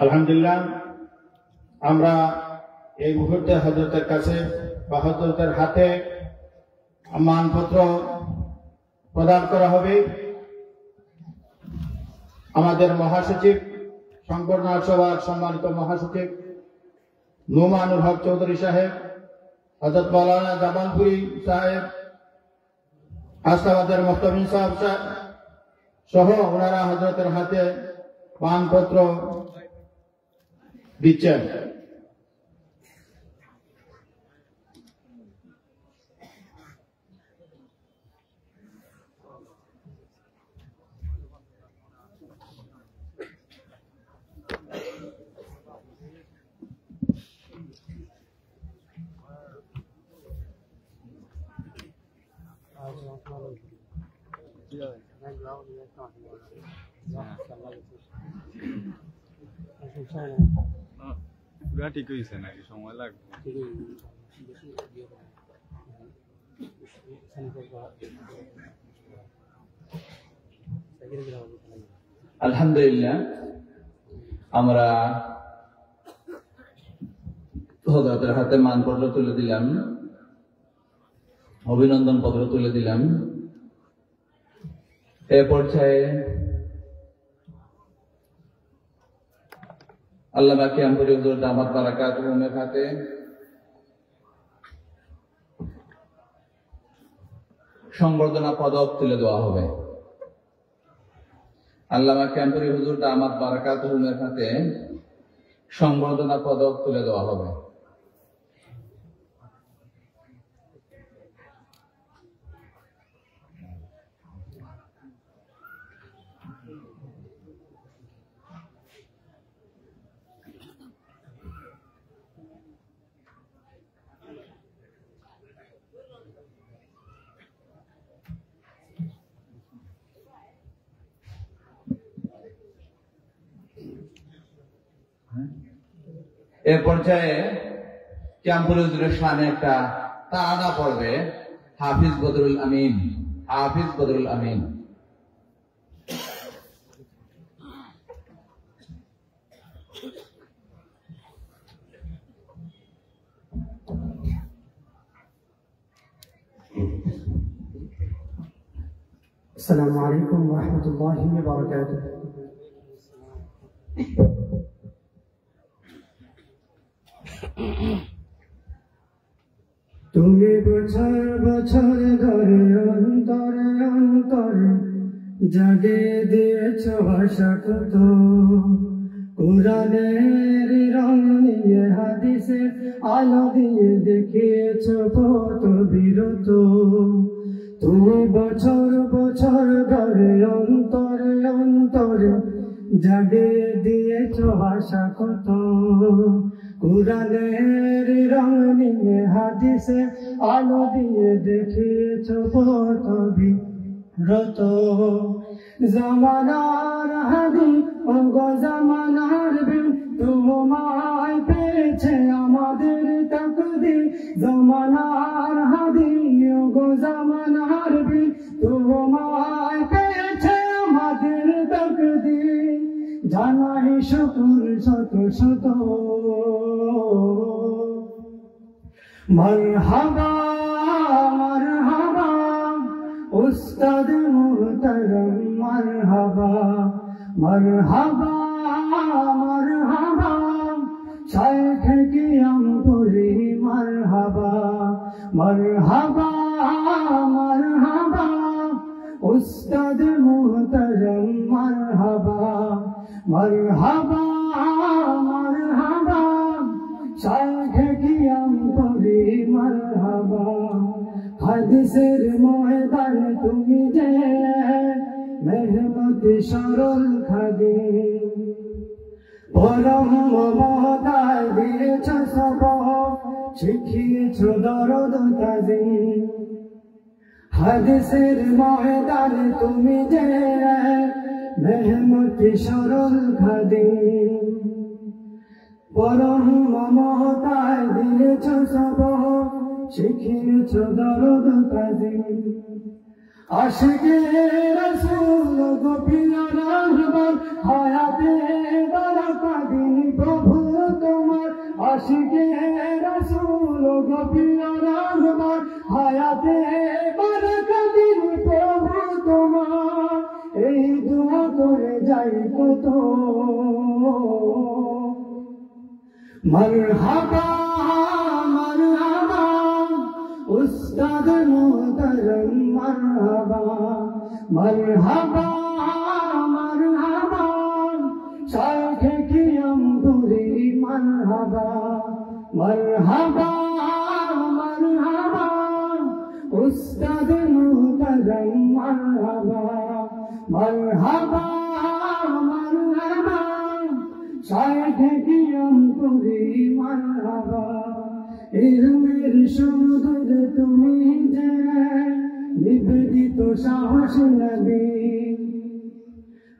আলহামদুলিল্লাহ, আমরা এই মুহূর্তে হযরতের কাছে বা হযরতের হাতে মানপত্র প্রদান করা হবে। আমাদের মহাসচিব, সংবর্ধনা সভার সম্মানিত মহাসচিব নোমানুল হক চৌধুরী সাহেব, হযরত মাওলানা জামালপুরি সাহেব, আস্তাবাদের মুফতামিন সাহেব সহ ওনারা হযরতের হাতে মানপত্র দিচ্ছেন। ঠিক হয়েছে নাকি সময় লাগবে? আলহামদুলিল্লাহ, আমরা হযরতের হাতে মানপত্র তুলে দিলাম, অভিনন্দন পত্র তুলে দিলাম। এ পর্যায়ে আল্লামা কিয়ামপুরী হুজুর দামাত বারাকাতুহুমের হাতে সংবর্ধনা পদক তুলে দেওয়া হবে। আল্লামা কিয়ামপুরী হুজুর দামাত বারাকাতুহুমের হাতে সংবর্ধনা পদক তুলে দেওয়া হবে। এ পর্যায়ে কিয়ামপুরী হুজুরের শানে একটা তারানা পড়বে হাফিজ বদরুল আমিন। হাফিজ বদরুল আমিন। السلام عليكم ورحمة الله وبركاته. তুমি বছর বছর ধরে অন্তরে অন্তরে জাগে দিয়েছ ভাষা কত, কোরআনের রং নিয়ে হাদিসের আলো দিয়ে দেখিয়েছ পথ বিরত। তুমি বছর বছর ধরে অন্তরে অন্তরে জাগিয়ে দিয়েছ আশা কত। কুরআনের রং নিয়ে হাদিসে আলো দিয়ে দেখিয়েছ পথ বিরত। জামানার হাদি ও গো জামানার বিন, তোমায় পেয়েছে আমাদের তাকদীর। জামানার হাদি ও গো জামানার বিন, তোমায় পেয়েছে আমাদের তাকদীর। জানাই শুকর শত শত। মারহাবা মারহাবা উস্তাদ মুহতারাম, মারহাবা মারহাবা মারহাবা শাইখ কিয়ামপুরি, মারহাবা মারহাবা মারহাবা উস্তাদ মুহতারাম, মারহাবা মারহাবা মারহাবা শাইখ কিয়ামপুরি, মারহাবা। হাদিসের ময়দানে তুমি যে মেহনতি সরল খাদিম, পরম মমতায় দিয়েছ সবক, শিখিয়েছ দরদ তাজিম। হাদিসের ময়দানে তুমি যে মেহনতি সরল খাদিম, পরম মমতায় দিয়েছ সবক, শিখিয়েছ দরদ তাজিম। আশিকে রাসূল গো প্রিয় রাহবার, হায়াতে বারাকা দিন প্রভু তোমার। আশিকে রাসূল গো প্রিয় রাহবার, হায়াতে বারাকা দিন প্রভু তোমার। এই দোয়া করে যাই কত। মারহাবা মারহাবা উস্তাদ মুহতারাম, মারহাবা মারহাবা মারহাবা শাইখ কিয়ামপুরি, মারহাবা মারহাবা মারহাবা উস্তাদ মুহতারাম, মারহাবা মারহাবা মারহাবা শাইখ কিয়ামপুরি, মারহাবা। ইলমের সমুদ্র তুমি যে নিবেদিত সাহস নবী,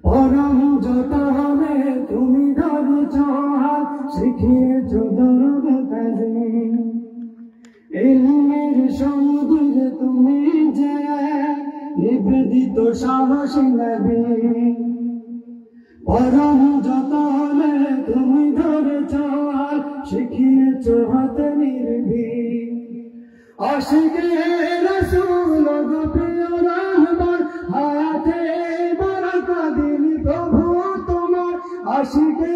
পরম যতনে তুমি ধরেছ হাত, শিখিয়েছ দরদ তাজিম। ইলমের সমুদ্র তুমি যে নিবেদিত সাহস নবী, পরম যতনে তুমি ধরেছ হাত, শিখিয়েছ হাত নির্ভীক। আশিকে রাসূল গো প্রিয় রাহবার, হায়াতে বারাকা দিন প্রভু তোমার। আশিকে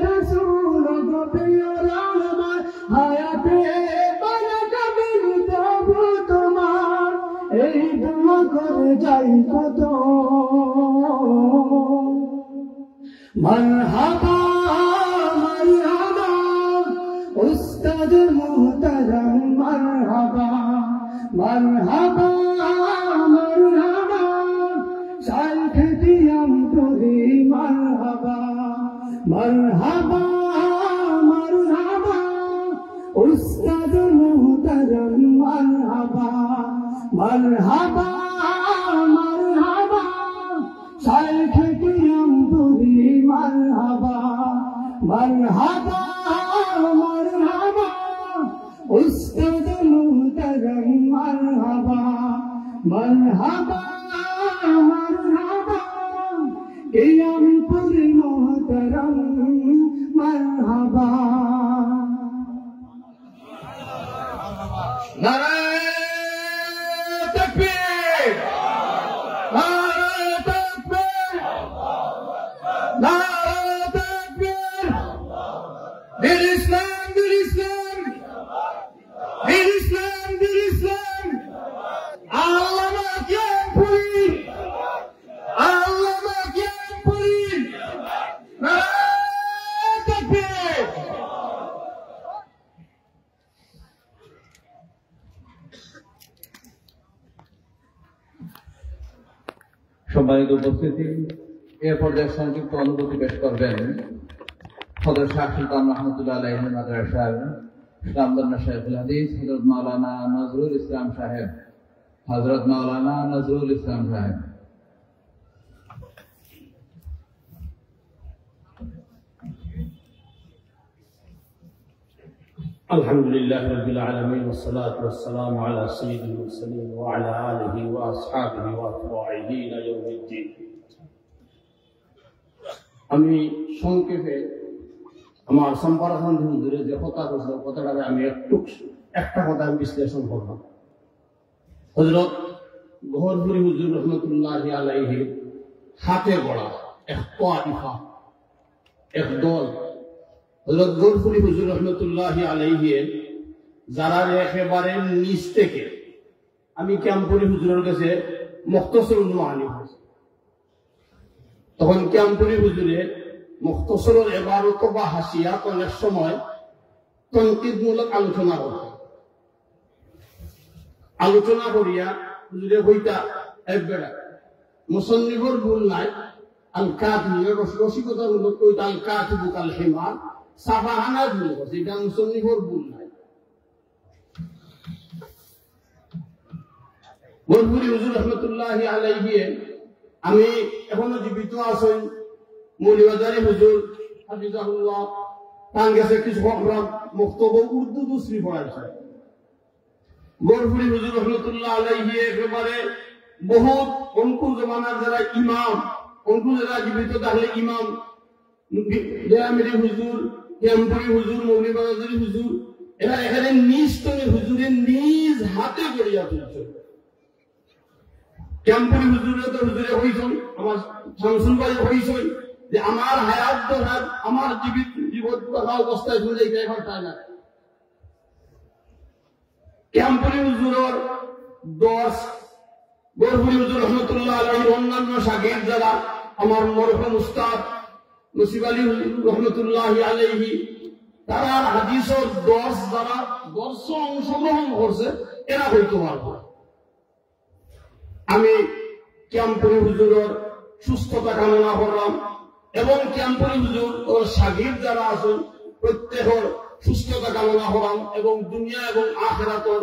রাসূল গো প্রিয় রাহবার, হায়াতে বারাকা দিন প্রভু তোমার। এই দোয়া করে যাই কত। মারহাবা মারহাবা উস্তাদ মুহতারাম, মারহাবা মারহাবা মারহাবা শাইখ কিয়ামপুরি, মারহাবা মারহাবা মারহাবা উস্তাদ মুহতারাম, মারহাবা মারহাবা মারহাবা শাইখ কিয়ামপুরি, মারহাবা মারহাবা মারহাবা উস্তাদ মুহতারাম, মারহাবা মারহাবা মারহাবা কিয়ামপুরি মুহতারাম, মারহাবা। নারায়ে তাকবীর, নারায়ে তাকবীর, নারায়ে তাকবীর। বীর ইসলাম বীর ইসলাম বীর ইসলাম বীর ইসলাম। আল্লামা কিয়ামপুরি, আল্লামা কিয়ামপুরি। নারায়ে তাকবীর। সম্মানিত উপস্থিতি, এ পর্যায়ে সংক্ষিপ্ত অনুভূতি পেশ করবেন হযরত শাহ সুলতান রহমতুল্লাহ আলাইহি মাদ্রাসার সুনামধন্য শাইখুল হাদিস হযরত মাওলানা নজরুল ইসলাম সাহেব। হযরত মাওলানা নজরুল ইসলাম সাহেব। الحمد لله رب العالمين والصلاة والسلام على سيد المرسلين وعلى آله وأصحابه وأتباعه إلى يوم الدين। আমি সংক্ষেপে আমার সম্পাদন হুজুরে যে কথা বলছিল কথাটাকে আমি একটা কথা বিশ্লেষণ করলাম। হযরত গহরপুরি হুজুর রহমতুল্লাহি আলাইহি হাতে গড়া এক তাইফা, এক দল, হযরত গহরপুরি হুজুর রহমতুল্লাহি আলাইহি যারা একেবারে নিচ থেকে, আমি ক্যাম্পুরি হুজুরের কাছে মুখতসরুল মানি হয়েছে, তখন ক্যাম্পুরি হুজুরে মুখতসরের এবারত বা হাসিয়াত অনেক সময় তনকিদমূলক আলোচনা করত। আলোচনা করিয়া হুজুরে হইতা একবেলা মুসন্নিফর ভুল নাই, আল কাতিবের রসিকতামূলক কইতা আল কাতিবু কাল হিমার, সাফাহানা ভুল করছে, এটা মুসন্নিফর ভুল নাই। গহরপুরি হুজুর রহমতুল্লাহি আলাইহি আমি এখনো জীবিত আছেন, মৌলভীবাজারি হুজুর হাফিজাহুল্লাহ তার কাছে কিছু বক্তব্য উর্দু দুসরি পড়াইছে। গহরপুরি হুজুর রহমতুল্লাহ আলাইহি একেবারে বহুত অঙ্কুর জমানার যারা ইমাম, অঙ্কুর যারা জীবিত তাহলে ইমাম দেয়ামিরি হুজুর, ক্যাম্পুরি হুজুর, মৌলভীবাজারি হুজুর, এরা এখানে নিজ তনে হুজুরের নিজ হাতে গড়িয়া তুলছে। ক্যাম্পুরি হুজুরে তো হুজুরে হইছেন, আমার শামসুল ভাই হইছেন যে আমার হায়াত দরকার, আমার জীবন রাখা অবস্থায় চলে যাই এখন তাই না। ক্যাম্পুরি হুজুরের দশ, গহরপুরি হুজুর রহমতুল্লাহ আলাইহির অন্যান্য শাগির যারা, আমার মরহুম উস্তাদ নসিব আলী রহমতুল্লাহি আলাইহি, তারা হাদিসের দশ যারা দর্শ অংশগ্রহণ করছে এরা হইতে পারবো। আমি ক্যাম্পুরি হুজুরের সুস্থতা কামনা করলাম এবং ক্যাম্পুরি হুজুর ও শাগির যারা আছেন প্রত্যেকের সুস্থতা কামনা করলাম এবং দুনিয়া এবং আখিরাতের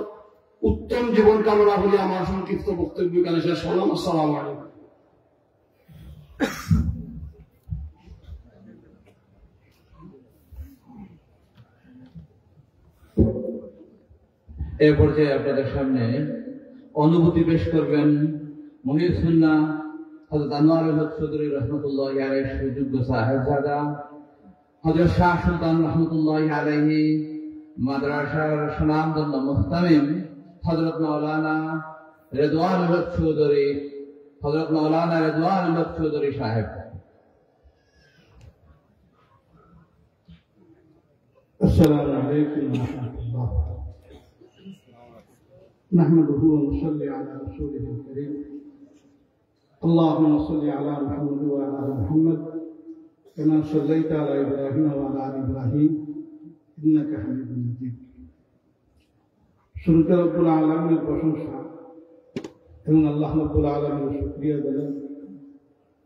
উত্তম জীবন কামনা করে আমার সংক্ষিপ্ত বক্তব্য এখানে শেষ করলাম। আসসালামু আলাইকুম। এ পর্যায়ে আপনাদের সামনে অনুভূতি পেশ করবেন মুহিব সুন্নাহ হযরত আনোয়ারুল হক চৌধুরী রহমতুল্লাহি আলাইহি সুযোগ্য সাহেবজাদা, হযরত শাহ সুলতান রহমতুল্লাহি আলাইহি মাদ্রাসার সুনামধন্য মুহতামিম হযরত মাওলানা রেদওয়ানুল হক চৌধুরী, হযরত মাওলানা রেদওয়ানুল হক চৌধুরী সাহেব। আসসালামু আলাইকুম ওয়া রাহমাতুল্লাহ। نحمده ونصلي على رسوله الكريم اللهم صل على محمد وعلى ال محمد كما صليت على ابراهيم وعلى ال ابراهيم انك حميد مجيد। শুরুতে রব্বুল আলামিনের প্রশংসা এবং আল্লাহ রব্বুল আলামিনের শুকরিয়া জানাই,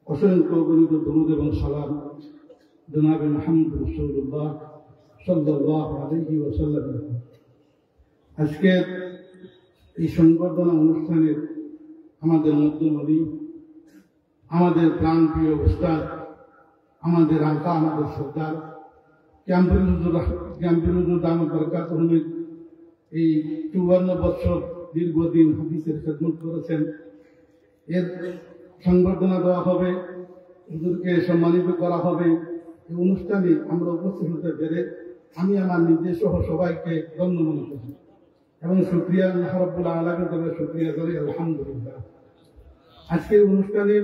অসংখ্য গণিত দরুদ এবং সালাম জনাবে মুহাম্মদ রাসূলুল্লাহ সাল্লাল্লাহু আলাইহি ওয়াসাল্লাম। আজকে এই সংবর্ধনা অনুষ্ঠানের আমাদের মধ্যমণি, আমাদের প্রাণপ্রিয় উস্তাদ, আমাদের আকা, আমাদের সর্দার ক্যাম্পুরি হুজুর দামাত বরকাতুহুমের এই 54 বছর দীর্ঘদিন হাদিসের খেদমত করেছেন, এর সংবর্ধনা দেওয়া হবে, হুজুরকে সম্মানিত করা হবে। এই অনুষ্ঠানে আমরা উপস্থিত হতে পেরে আমি আমার নিজের সহ সবাইকে ধন্য মনে করি এবং শুকরিয়া আল্লাহ রাব্বুল আলামিনের দরবারে শুকরিয়া জানাই আলহামদুলিল্লাহ। আজকের অনুষ্ঠানে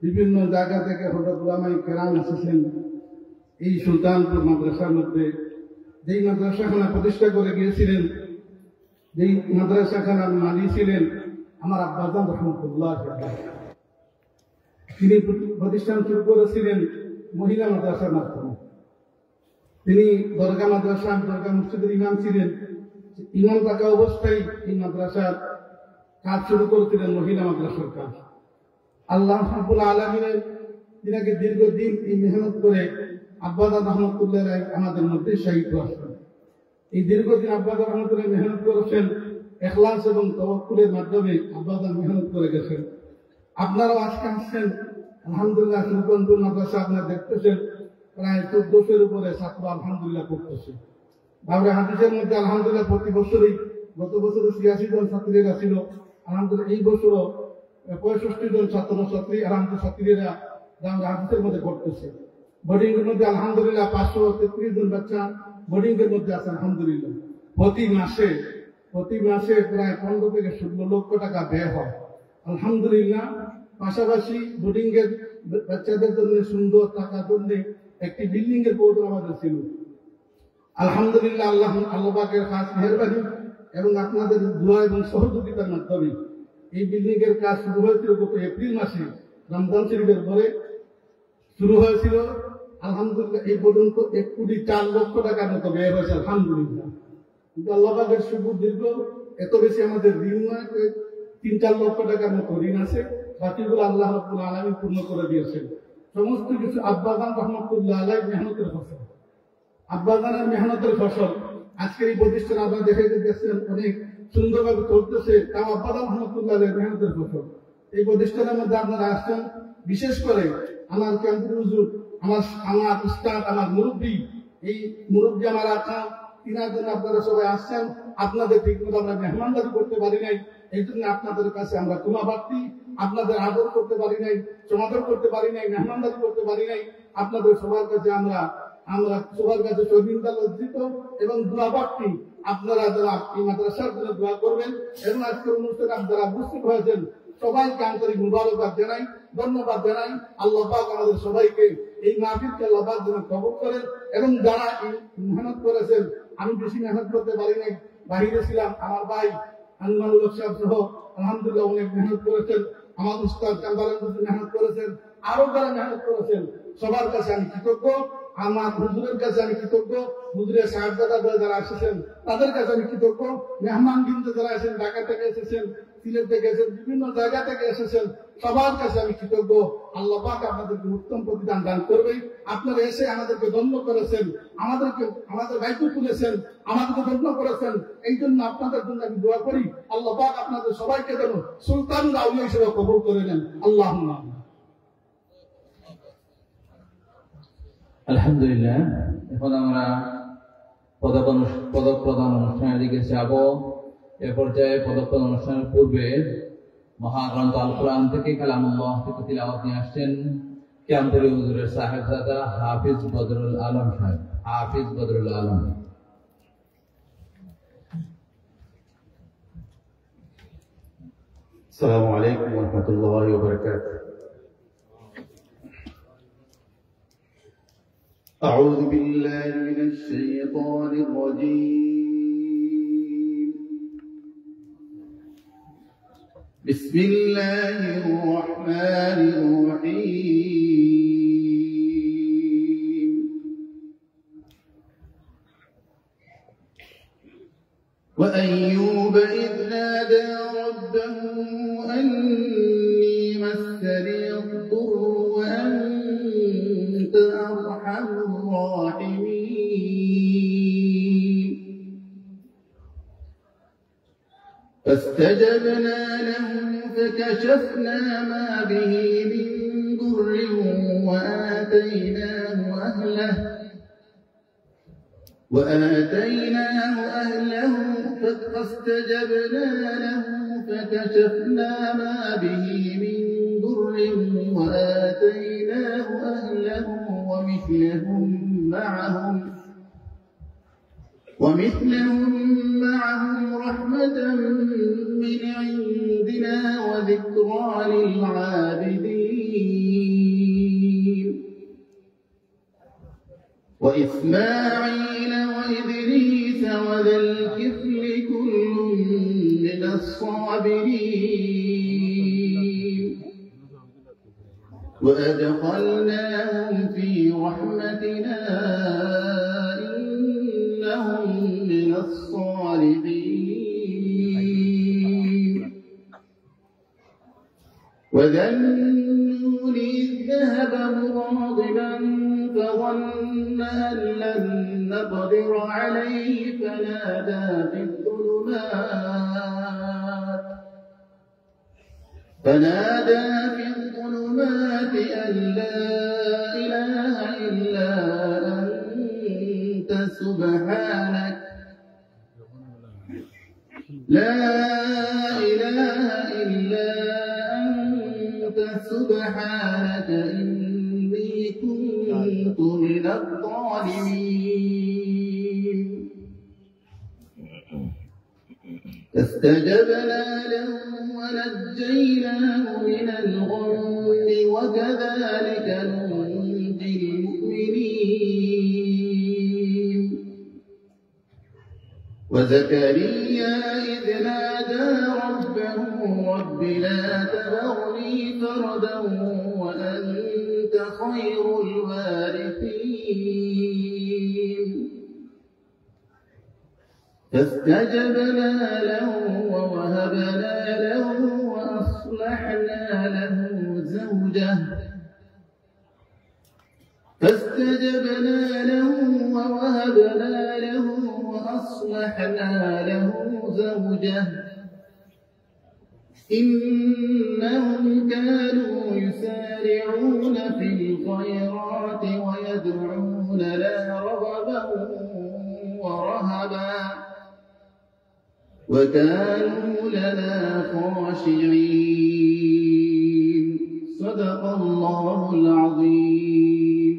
বিভিন্ন জায়গা থেকে হযরত উলামায়ে কেরাম এসেছেন। এই সুলতানপুর মাদ্রাসার মধ্যে যেই মাদ্রাসাখানা প্রতিষ্ঠা করে গিয়েছিলেন, যেই মাদ্রাসাখানার মালিক ছিলেন আমার আব্বাজান রহমতুল্লাহ, তিনি প্রতিষ্ঠান শুরু করেছিলেন মহিলা মাদ্রাসার মাধ্যমে। তিনি দরগা মাদ্রাসা, দরগা মসজিদের ইমাম ছিলেন। ইমাম থাকা অবস্থায় এই মাদ্রাসার কাজ শুরু করেছিলেন, মহিলা মাদ্রাসার কাজ। আল্লাহ রাব্বুল আলামিনের দিনাকে দীর্ঘদিন এই মেহনত করে আব্বাজান রহমতুল্লাহ আমাদের মধ্যে শহীদ হয়েছেন। এই দীর্ঘদিন আব্বাজান রহমতুল্লাহ মেহনত করেছেন, ইখলাস এবং তাওয়াক্কুলের মাধ্যমে আব্বাজান মেহনত করে গেছেন। আপনারাও আজকে আসছেন, আলহামদুলিল্লাহ সুলতানপুর মাদ্রাসা আপনারা দেখতেছেন প্রায় 1400-এর উপরে ছাত্র আলহামদুলিল্লাহ করতেছে। তারপরে হাদিসের মধ্যে আলহামদুলিল্লাহ প্রতি বছরই, গত বছর 86 জন ছাত্রীরা ছিল, আলহামদুলিল্লাহ এই বছরও 65 জন ছাত্রছাত্রী আলহামদুলিল্লাহ ছাত্রীরা হাদিসের মধ্যে পড়তেছে। বোর্ডিং এর মধ্যে আলহামদুলিল্লাহ 533 জন বাচ্চা বোর্ডিং এর মধ্যে আছে আলহামদুলিল্লাহ। প্রতি মাসে প্রায় 15 থেকে 16 লক্ষ টাকা ব্যয় হয় আলহামদুলিল্লাহ। পাশাপাশি বোর্ডিং এর বাচ্চাদের জন্য সুন্দর থাকার জন্য একটি বিল্ডিং এর প্রয়োজন আমাদের ছিল। আলহামদুলিল্লাহ আল্লাহ পাকের খাস মেহেরবানি এবং আপনাদের দোয়া এবং সহযোগিতার মাধ্যমে এই বিল্ডিং এর কাজ শুরু হয়েছিল গত এপ্রিল মাসে, রমজান শরীফের পরে শুরু হয়েছিল। আলহামদুলিল্লাহ এই পর্যন্ত 1,04,00,000 টাকার মতো ব্যয় হয়েছে আলহামদুলিল্লাহ। কিন্তু আল্লাহ পাকের শুকর দীর্ঘ এত বেশি আমাদের ঋণ নয়, 3-4 লক্ষ টাকার মতো ঋণ আছে, বাকিগুলো আল্লাহ রাব্বুল আলামিন পূর্ণ করে দিয়েছেন। সমস্ত কিছু আব্বাজান রহমতুল্লাহ আলাইহির মেহনতের ফসল, আব্বাজানের মেহনতের ফসল। আজকের এই প্রতিষ্ঠান আপনারা দেখে দেখছেন অনেক সুন্দরভাবে চলতেছে, তাও আব্বাজান রহমতুল্লাহ আলাইহির মেহনতের ফসল। এই প্রতিষ্ঠানের মধ্যে আপনারা আসছেন, বিশেষ করে আমার কেন্দ্রীয় হুজুর, আমার উস্তাদ, আমার মুরব্বী, এই মুরব্বী আমার আকা, তিনার জন্য আপনারা সবাই আসছেন। আপনাদের ঠিকমতো আমরা মেহমানদারি করতে পারি নাই, এই জন্য আপনাদের কাছে আমরা ক্ষমা প্রার্থী। আপনাদের আদর করতে পারি নাই, সমাদর করতে পারি নাই, মেহমানদারি করতে পারি নাই। আপনাদের সবার কাছে আমরা সবার কাছে শর্মিন্দা, লজ্জিত এবং দোয়া প্রার্থী। আপনারা যারা এই মাদ্রাসার জন্য দোয়া করবেন এবং আজকের অনুষ্ঠানে আপনারা উপস্থিত হয়েছেন, সবাইকে আন্তরিক মুবারকবাদ জানাই, ধন্যবাদ জানাই। আল্লাহ পাক আমাদের সবাইকে এই মাহফিলকে আল্লাহ পাক যেন কবুল করেন এবং যারা এই মেহনত করেছেন, আমি বেশি মেহনত করতে পারি নাই, বাহিরে ছিলাম, আমার ভাই আনমানুল হক সাহেব সহ আলহামদুলিল্লাহ অনেক মেহনত করেছেন, আমার উস্তাদ কালবালান মেহনত করেছেন, আরো যারা মেহনত করেছেন সবার কাছে আমি কৃতজ্ঞ। আমার হুজুরের কাছে আমি কৃতজ্ঞ, হুজুরের সাহেবজাদা যারা এসেছেন তাদের কাছে আমি কৃতজ্ঞ, মেহমান কিন্তু যারা এসেছেন, ঢাকা থেকে এসেছেন, সিলেট থেকে এসেছেন, বিভিন্ন জায়গা থেকে এসেছেন, সবার কাছে আমি কৃতজ্ঞ। আল্লাহ পাক আপনাদেরকে উত্তম প্রতিদান দান করবে। আপনারা এসে আমাদেরকে ধন্য করেছেন, আমাদের দায়িত্ব তুলেছেন, আমাদেরকে ধন্য করেছেন, এই জন্য আপনাদের জন্য আমি দোয়া করি আল্লাহ পাক আপনাদের সবাইকে যেন সুলতানুল আউলিয়া হিসেবে কবুল করে নেন। আল্লাহুম্মা আমিন। আলহামদুলিল্লাহ। এখন আমরা পদক প্রদান অনুষ্ঠানের দিকে যাব। এ পর্যায়ে পদক প্রদান অনুষ্ঠানের পূর্বে মহাগ্রন্থ আল কোরআন থেকে কালামুল্লাহ থেকে তিলাওয়াত নিয়ে আসছেন কেন্দ্রীয় হুজুরের সাহেবজাদা হাফিজ বদরুল আলম সাহেব। হাফিজ বদরুল আলম। আসসালামু আলাইকুম ওয়া রাহমাতুল্লাহি ওয়া বারাকাতুহু। أعوذ بالله من الشيطان الرجيم. بسم الله الرحمن الرحيم. وأيوب إذ نادى ربه أني مسني الضر وأنت أرحم الراحمين. فاستجبنا له فكشفنا ما به من ضر وآتيناه أهله فاستجبنا له فكشفنا ما به من ضر وآتيناه أهله ومثلهم معهم رحمة من عندنا وذكرى للعابدين. وإسماعيل وإدريس وذا الكفل كل من الصابرين وأدخلناهم في رحمتنا إنهم من الصالحين. وذا النون إذ ذهب مغاضبا فظن أن لن نقدر عليه فنادى في الظلمات أن لا إله إلا أنت سبحانك لا إله إلا أنت سبحانك إني كنت من الظالمين فاستجبنا له ونجيناه من الغم وكذلك ننجي المؤمنين وزكريا إذ نادى ربه رب لا تذرني فردا وأنت خير الوارثين فاستجبنا له ووهبنا له وأصلحنا له زوجه إنهم كانوا يسارعون في الخيرات ويدعوننا رغبا ورهبا وكانوا لنا خاشعين صدق الله العظيم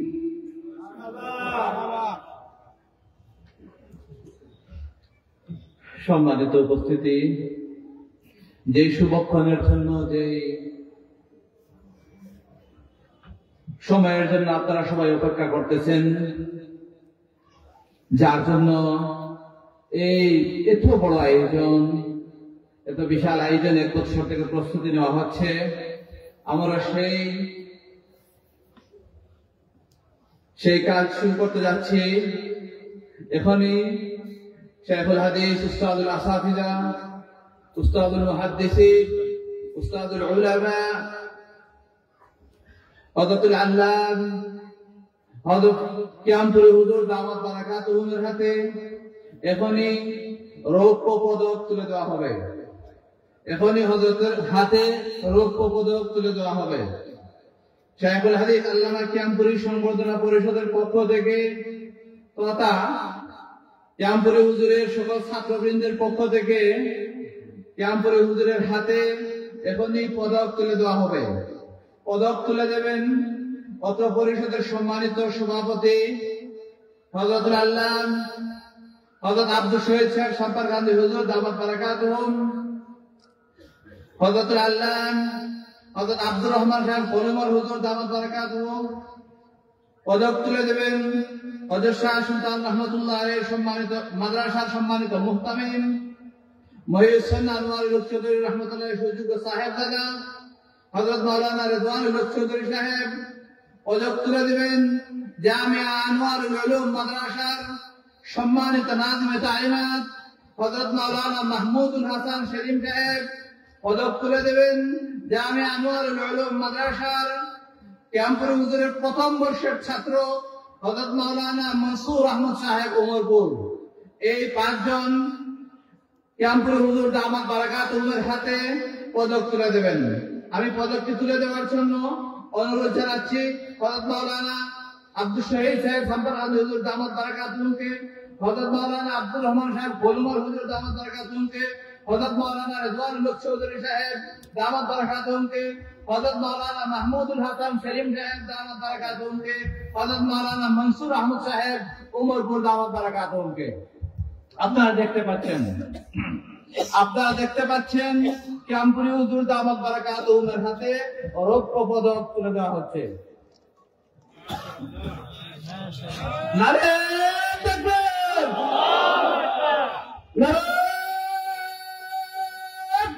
সম্মানিত উপস্থিতি, যে শুভক্ষণের জন্য, যে সময়ের জন্য আপনারা সবাই অপেক্ষা করতেছেন, যার জন্য এই এত বড় আয়োজন, এত বিশাল আয়োজন, এক বছর থেকে প্রস্তুতি নেওয়া হচ্ছে, আমরা সেই কাজ শুরু করতে যাচ্ছি। এখনই শেখুল হাদিস, উস্তাদুল আসাফিজা, উস্তাদুল মুহাদ্দিসিন, উস্তাদুল উলামা, হযরতুল আল্লাম, হযরত কিয়ামতুল হুজুর দামাত বারাকাতুহুমের হাতে এখনই রৌপ্য পদক তুলে দেওয়া হবে। এখনই হযরতের হাতে রৌপ্য পদক তুলে দেওয়া হবে। শেখুল হাদিস আল্লামা কিয়ামপুরী সংবর্ধনা পরিষদের পক্ষ থেকে তথা কিয়ামপুরী হুজুরের সকল ছাত্রবৃন্দের পক্ষ থেকে কিয়ামপুরী হুজুরের হাতে এখনই পদক তুলে দেওয়া হবে। পদক তুলে দেবেন অত্র পরিষদের সম্মানিত সভাপতি হযরতুল আল্লাম হযরত আব্দুল শহীদ সাহেব সম্পার গান্ধী হুজুর দামাত বারাকাতুহুম, হযরতুল আল্লাম হযরত আব্দুর রহমান সাহেব পরিমল হুজুর দামাত বারাকাতুহুম। পদক তুলে দেবেন হযরত শাহ সুলতান রহমাতুল্লাহ আলাইহির সম্মানিত মাদ্রাসার সম্মানিত মুহতামিম মহিউদ্দিন আনোয়ারুল হক চৌধুরী রহমাতুল্লাহ সুযোগ্য সাহেবজাদা হযরত মাওলানা রিজওয়ানুল হক চৌধুরী সাহেব। পদক তুলে দেবেন জামিয়া আনোয়ারুল উলুম মাদ্রাসার সম্মানিত নাজমে তালিমাত হযরত মাওলানা মাহমুদুল হাসান সেলিম সাহেব। পদক তুলে দেবেন জামিয়া আনোয়ারুল উলুম মাদ্রাসার কিয়ামপুরী হুজুরের প্রথম বর্ষের ছাত্র হযরত মাওলানা মনসুর আহমদ সাহেব ওমরপুর। এই পাঁচজন কিয়ামপুরী হুজুর দামাত বারাকাতুহুমের হাতে পদক তুলে দেবেন। আমি পদকটি তুলে দেওয়ার জন্য অনুরোধ জানাচ্ছি হযরত মাওলানা আব্দুল শহীদ সাহেব সম্পার গান্ধী হুজুর দামাত বারাকাতুহুমকে, হযরত মাওলানা আব্দুর রহমান সাহেব গোলমর হুজুর দামাত বারাকাতুহুমকে, হযরত মাওলানা রিজওয়ানুল হক চৌধুরী সাহেব দামাত বারাকাতুহুমকে, হযরত মাওলানা মাহমুদুল হাসান সেলিম সাহেব দামাত বারাকাতুহুমকে, হযরত মাওলানা মনসুর আহমদ সাহেব ওমরপুর দামাত বারাকাতুহুমকে। আপনারা দেখতে পাচ্ছেন কিয়ামপুরী হুজুর দামাত বারাকাতুহুমের হাতে রৌপ্য পদক তুলে দেওয়া হচ্ছে। নারে তাকবীর, নারে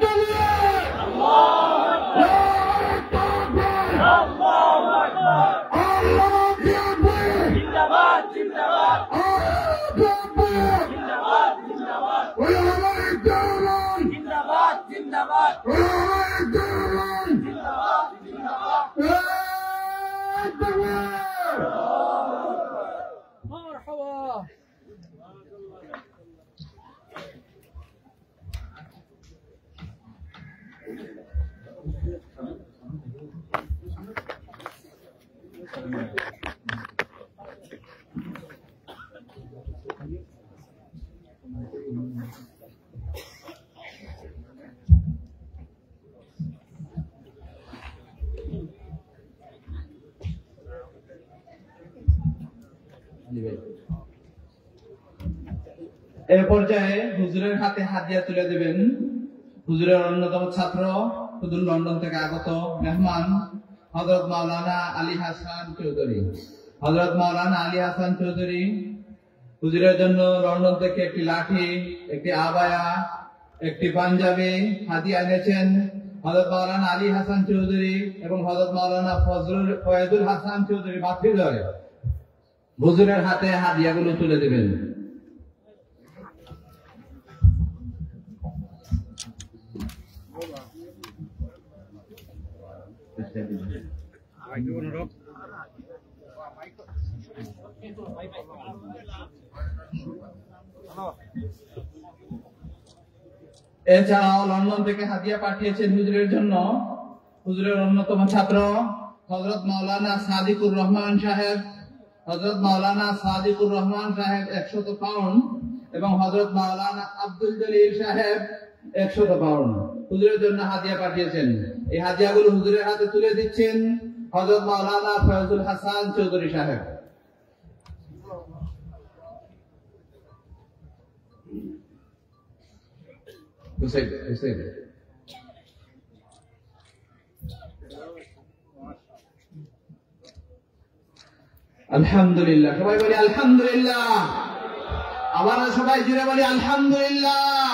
তাকবীর, আল্লাহু আকবার, আল্লাহু আকবার, আল্লাহু আকবার, জিন্দাবাদ জিন্দাবাদ, আল্লাহু আকবার, জিন্দাবাদ জিন্দাবাদ, ওলামায়ে কেরাম জিন্দাবাদ জিন্দাবাদ, ওলামায়ে কেরাম জিন্দাবাদ এই পর্যায়ে হুজুরের হাতে হাদিয়া তুলে দেবেন হুজুরের অন্যতম ছাত্র, হুজুর লন্ডন থেকে আগত মেহমান হযরত মাওলানা আলী হাসান চৌধুরী। হযরত মাওলানা আলী হাসান চৌধুরী হুজুরের জন্য লন্ডন থেকে একটি লাঠি, একটি আবায়া, একটি পাঞ্জাবি হাদিয়া এনেছেন। হযরত মাওলানা আলী হাসান চৌধুরী এবং হযরত মাওলানা ফয়জুল হাসান চৌধুরী ভাতৃদ্বয় হুজুরের হাতে হাদিয়াগুলো তুলে দেবেন। এছাড়াও লন্ডন থেকে হাদিয়া পাঠিয়েছেন হুজুরের জন্য হুজুরের অন্যতম ছাত্র হযরত মাওলানা সাদিকুর রহমান সাহেব। হযরত মাওলানা সাদিকুর রহমান সাহেব 100 পাউন্ড এবং হযরত মাওলানা আব্দুল জলিল সাহেব 100 পাউন্ড হুজুরের জন্য হাদিয়া পাঠিয়েছেন। এই হাদিয়াগুলো হুজুরের হাতে তুলে দিচ্ছেন হযরত মাওলানা ফয়জুল হাসান চৌধুরী সাহেব। আলহামদুলিল্লাহ, সবাই বলি আলহামদুলিল্লাহ। আবার সবাই জুড়ে বলি আলহামদুলিল্লাহ।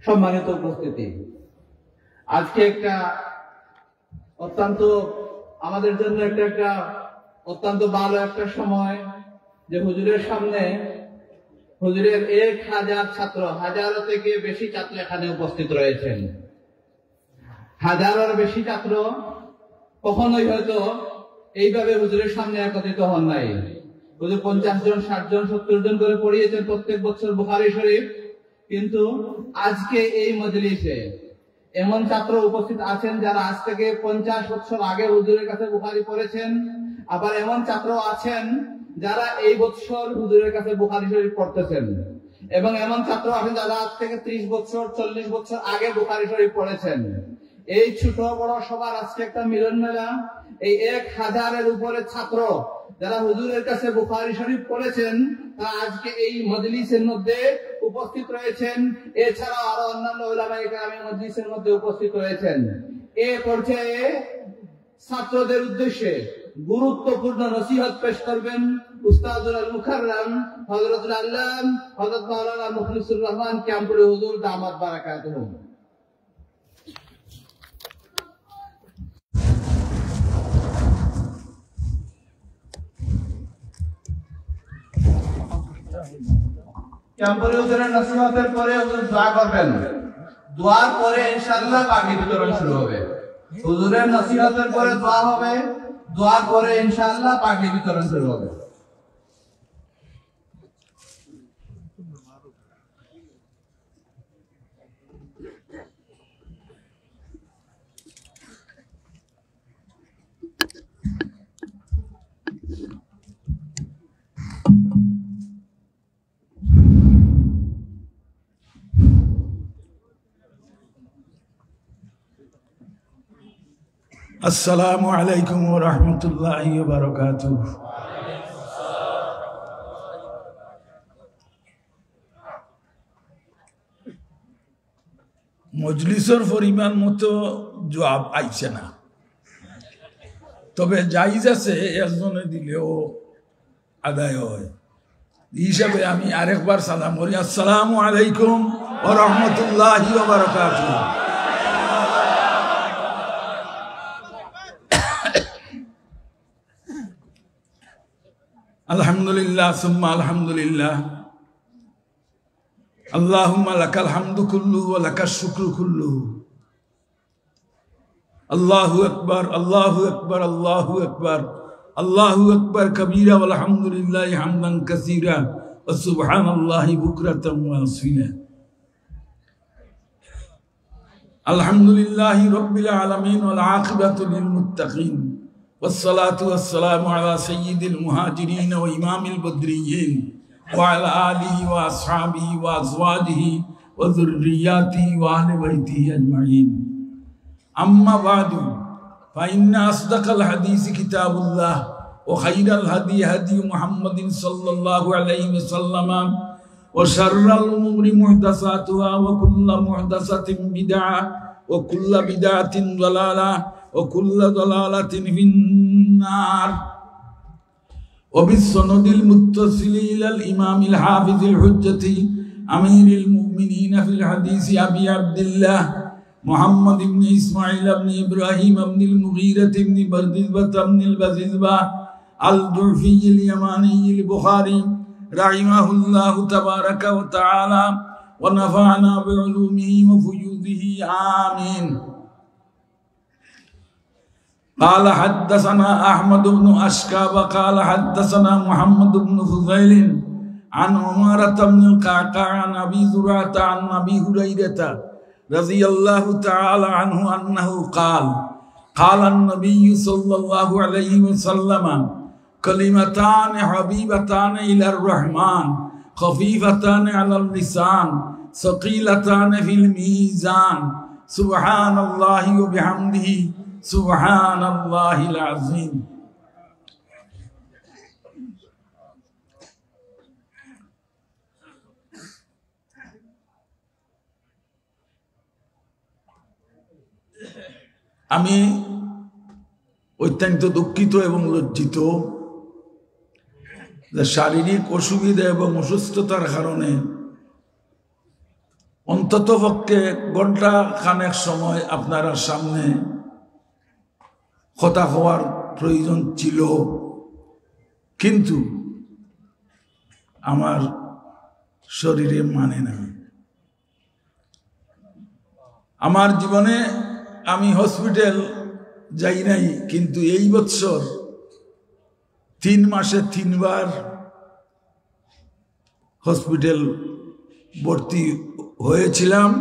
সম্মানিত উপস্থিতি, আজকে একটা অত্যন্ত আমাদের জন্য একটা অত্যন্ত ভালো একটা সময় যে হুজুরের সামনে হুজুরের 1000 ছাত্র, হাজারো থেকে বেশি ছাত্র এখানে উপস্থিত রয়েছেন। হাজারের বেশি ছাত্র কখনোই হয়তো এইভাবে হুজুরের সামনে একত্রিত হন নাই। হুজুর 50 জন, 60 জন, 70 জন করে পড়িয়েছেন প্রত্যেক বছর বুখারী শরীফ, কিন্তু আজকে এই মজলিসে এমন ছাত্র উপস্থিত আছেন যারা আজ থেকে 50 বছর আগে হুজুরের কাছে বুখারী পড়েছেন। আবার এমন ছাত্র আছেন যারা এই বছর হুজুরের কাছে বুখারী শরীফ পড়তেছেন, এবং এমন ছাত্র আছেন যারা আজ থেকে 30 বছর 40 বছর আগে বুখারী শরীফ পড়েছেন। এই ছোট বড় সবার আজকে একটা মিলন মেলা। এই 1000-এর উপরে ছাত্র যারা হুজুরের কাছে বুখারী শরীফ পড়েছেন তারা আজকে এই মজলিসের মধ্যে উপস্থিত রয়েছেন। এছাড়াও আরো অন্যান্য উলামায়ে কেরামের মজলিসের মধ্যে উপস্থিত রয়েছেন। এই পর্যায়ে ছাত্রদের উদ্দেশ্যে গুরুত্বপূর্ণ নসিহত পেশ করবেন উস্তাদুল মুকাররম হযরতুল আল্লাম হযরত মাওলানা মুখলিসুর রহমান ক্যাম্পুরি হুজুর দামাত বারাকাতুহু। ক্যাম্পুরি হুজুরের নসিহতের পরে হুজুর দোয়া করবেন। দোয়ার পরে ইনশাআল্লাহ বাকি বিতরণ শুরু হবে। হুজুরের নসিহতের পরে দোয়া হবে, দোয়ার পরে ইনশাআল্লাহ বাকি বিতরণ শুরু হবে। আসসালামু আলাইকুম ওয়া রাহমাতুল্লাহি ওয়া বারাকাতুহু। মজলিসের পরিমাণ মতো জবাব আইছে না, তবে জায়েজ আছে একজনে দিলেও আদায় হয়। হিসাবে আমি আরেকবার সালাম করি, আসসালামু আলাইকুম ওয়া রাহমাতুল্লাহি ওয়া বারাকাতুহু। আলহামদুলিল্লাহ সুম্মা আলহামদুলিল্লাহ। আল্লাহুম্মা লাকাল হামদু কুল্লুহু ওয়া লাকাশ শুকরু কুল্লুহু। আল্লাহু আকবার, আল্লাহু আকবার, আল্লাহু আকবার, আল্লাহু আকবার কাবীরা ওয়াল হামদুলিল্লাহি হামদান কাসীরা ওয়া সুবহানাল্লাহি বুকরাতাম ওয়া আসীলা। আলহামদুলিল্লাহি রাব্বিল আলামিন ওয়াল আকিবাতু লিল মুত্তাকিন। والصلاة والسلام على سيد المهاجرين وإمام البدريين وعلى آله وأصحابه وأزواجه وذرياته وأهل بيته أجمعين. أما بعد فإن أصدق الحديث كتاب الله وخير الهدي هدي محمد صلى الله عليه وسلم وشر الأمور محدثاتها وكل محدثة بدعة وكل بدعة ضلالة وكل ضلالة في النار. وبالسند المتصل إلى الإمام الحافظ الحجة أمير المؤمنين في الحديث أبي عبد الله محمد بن إسماعيل بن إبراهيم بن المغيرة بن بردزبة بن البززبة الجعفي اليماني البخاري رحمه الله تبارك وتعالى ونفعنا بعلومه وفيوضه آمين. قال حدثنا أحمد بن أشكاب قال حدثنا محمد بن فضيل عن عمارة بن القعقاع عن أبي زرعة عن أبي هريرة رضي الله تعالى عنه أنه قال قال النبي صلى الله عليه وسلم كلمتان حبيبتان إلى الرحمن خفيفتان على اللسان ثقيلتان في الميزان سبحان الله وبحمده سبحان الله العظيم. আমি অত্যন্ত দুঃখিত এবং লজ্জিত যে শারীরিক অসুবিধা এবং অসুস্থতার কারণে অন্ততপক্ষে ঘন্টা খানেক সময় আপনারা সামনে কথা হওয়ার প্রয়োজন ছিল, কিন্তু আমার শরীরে মানে না। আমার জীবনে আমি হসপিটাল যাই নাই, কিন্তু এই বছর 3 মাসে 3 বার হসপিটাল ভর্তি হয়েছিলাম।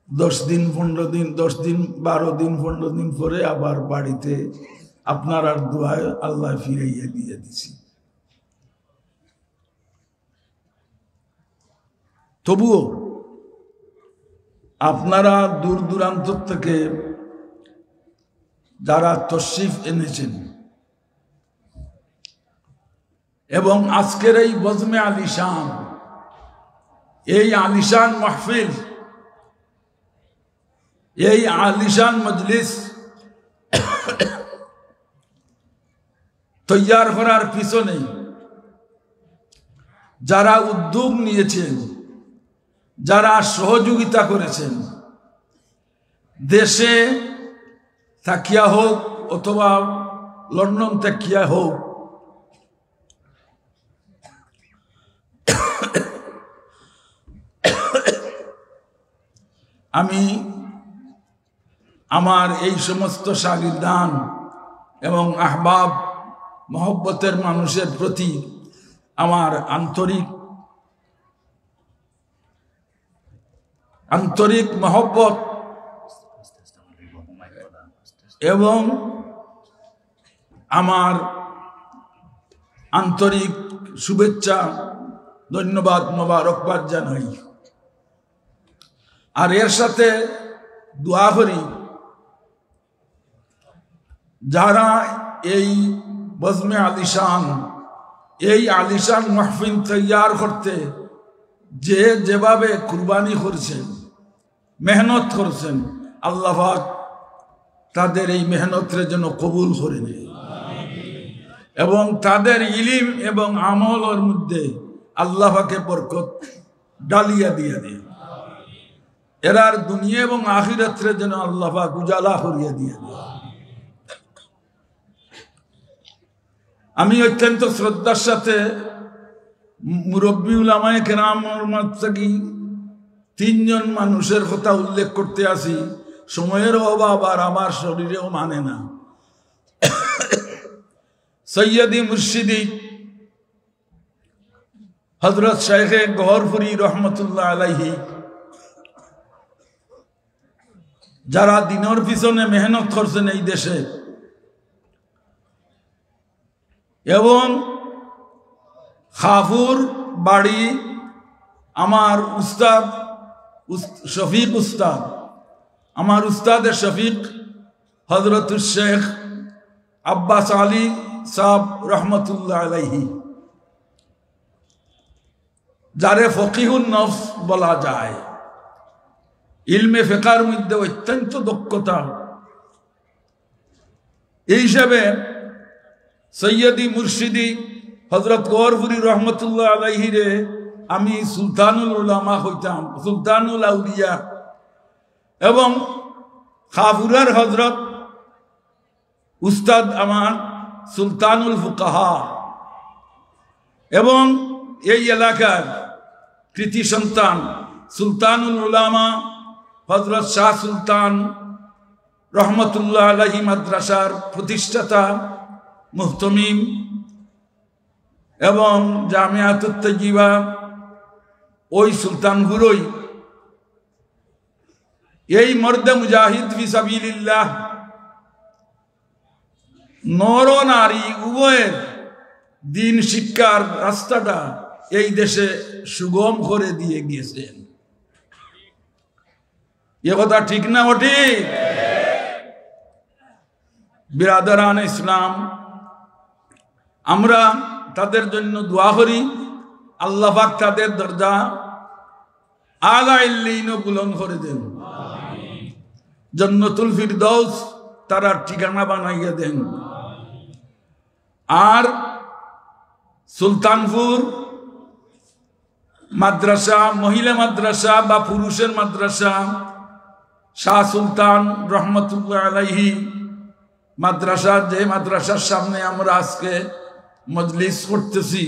10 দিন 15 দিন 10 দিন 12 দিন 15 দিন পরে আবার বাড়িতে আপনার আর দোয়ায় আল্লাহ ফিরাইয়া দিয়ে দিছি। তবুও আপনারা দূর দূরান্ত থেকে যারা তশরিফ এনেছেন এবং আজকের এই বজমে আলিশান, এই আলিশান মাহফিল, এই আলিশান মজলিস তৈয়ার করার পিছনে যারা উদ্যোগ নিয়েছেন, যারা সহযোগিতা করেছেন, দেশে থাকিয়া হোক অথবা লন্ডন থাকিয়া হোক, আমি আমার এই সমস্ত শাগিরদান এবং আহবাব মহব্বতের মানুষের প্রতি আমার আন্তরিক মহব্বত এবং আমার আন্তরিক শুভেচ্ছা, ধন্যবাদ, মোবারকবাদ জানাই। আর এর সাথে দোয়া করি যারা এই বজমে আলিশান, এই আলিশান মাহফিল তৈয়ার করতে যে যেভাবে কুরবানি করছেন, মেহনত করছেন, আল্লাহ পাক তাদের এই মেহনতের জন্য কবুল করে নেয় এবং তাদের ইলিম এবং আমলের মধ্যে আল্লাহ পাকে বরকত ডালিয়া দিয়ে দেয়। এরার দুনিয়া এবং আখিরাতের জন্য আল্লাহ পাক উজালা করিয়া দিয়ে দেয়। আমি অত্যন্ত শ্রদ্ধার সাথে মুরব্বী উলামায়ে কেরামের মাঝে 3 জন মানুষের কথা উল্লেখ করতে আসি, সময়ের অভাব আর আমার শরীরেও মানে না। সৈয়দি মুর্শিদি হযরত শাইখে গহরপুরি রহমতুল্লাহ আলাইহি, যারা দিনের পিছনে মেহনত করছেন এই দেশে, এবং খাফুর বাড়ি আমার উস্তাদ শফিক উস্তাদ, আমার উস্তাদের শফিক হযরতুল শেখ আব্বাস আলী সাহেব রহমতুল্লাহ আলাইহি, যারে ফকিহুন নফস বলা যায়, ইলমে ফিকার মধ্যে অত্যন্ত দক্ষতা। এই হিসাবে সৈয়দি মুর্শিদি হযরত গওহরপুরী রহমতুল্লাহ আলাইহি রে আমি সুলতানুল উলামা হইতাম, সুলতানুল আউলিয়া, এবং খাফুরার হযরত উস্তাদ আমার সুলতানুল ফুকাহা, এবং এই এলাকার কৃতি সন্তান সুলতানুল উলামা হযরত শাহ সুলতান রহমতুল্লাহ আলাইহি মাদ্রাসার প্রতিষ্ঠাতা মুহতমিম এবং জামিয়াতুত তাইয়্যিবা, ওই সুলতানপুরই এই মর্দে মুজাহিদ ফি সাবিলিল্লাহ নর নারী উভয়ের দিন শিক্ষার রাস্তাটা এই দেশে সুগম করে দিয়ে গিয়েছেন। এ কথা ঠিক না ঠিক? বিরাদরান ইসলাম, আমরা তাদের জন্য দোয়া করি, আল্লাহ পাক তাদের দরজা আলা ইল্লিন বুলন্দ করে দেন, জান্নাতুল ফিরদৌস তারা ঠিকানা বানাইয়া দেন। আর সুলতানপুর মাদ্রাসা, মহিলা মাদ্রাসা বা পুরুষের মাদ্রাসা, শাহ সুলতান রহমতুল্লাহ আলাইহি মাদ্রাসা, যে মাদ্রাসার সামনে আমরা আজকে মজলিস করতেছি,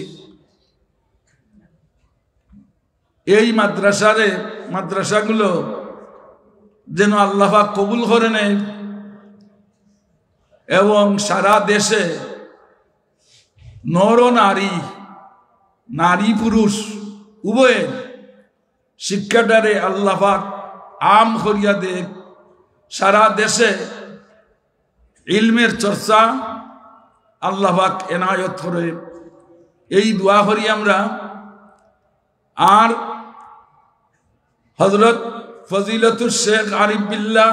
এই মাদ্রাসাগুলো যেন আল্লাহ পাক কবুল করে নেয় এবং সারা দেশে নর নারী, নারী পুরুষ উভয়ের শিক্ষাটারে আল্লাহ পাক আম করিয়া দেখ, সারা দেশে ইলমের চর্চা আল্লাহ পাক এনায়ত করে, এই দোয়া করি আমরা। আর হযরত ফজিলতুল শেখ আরিফ বিল্লাহ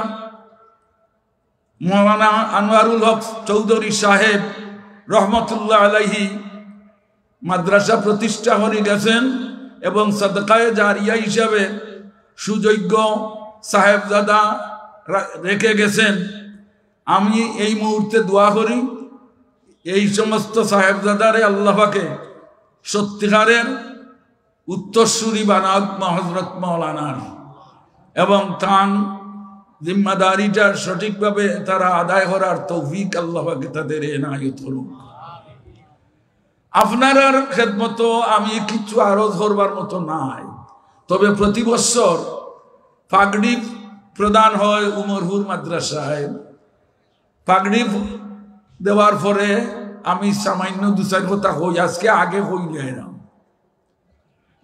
মৌলানা আনোয়ারুল হক চৌধুরী সাহেব রহমতুল্লাহ আলাইহি মাদ্রাসা প্রতিষ্ঠা করে গেছেন এবং সাদকায়ে জারিয়া হিসাবে সুযোগ্য সাহেবজাদা রেখে গেছেন। আমি এই মুহূর্তে দোয়া করি এই সমস্ত সাহেবজাদারে আল্লাহ পাকে সত্যিকারের উত্তরসূরি বানাক হযরত মাওলানার, এবং তান জিম্মাদারিটা সঠিকভাবে তারা আদায় করার তৌফিক আল্লাহ পাকে তাদের এনায়েত করুক। আপনার খেদমত আমি কিছু আরজ করবার মতো নাই, তবে প্রতি বছর পাগড়ি প্রদান হয় উমরপুর মাদ্রাসায়। পাগড়ি দেওয়ার পরে আমি সামান্য দু চার কথা হই, আজকে আগে হইলে না।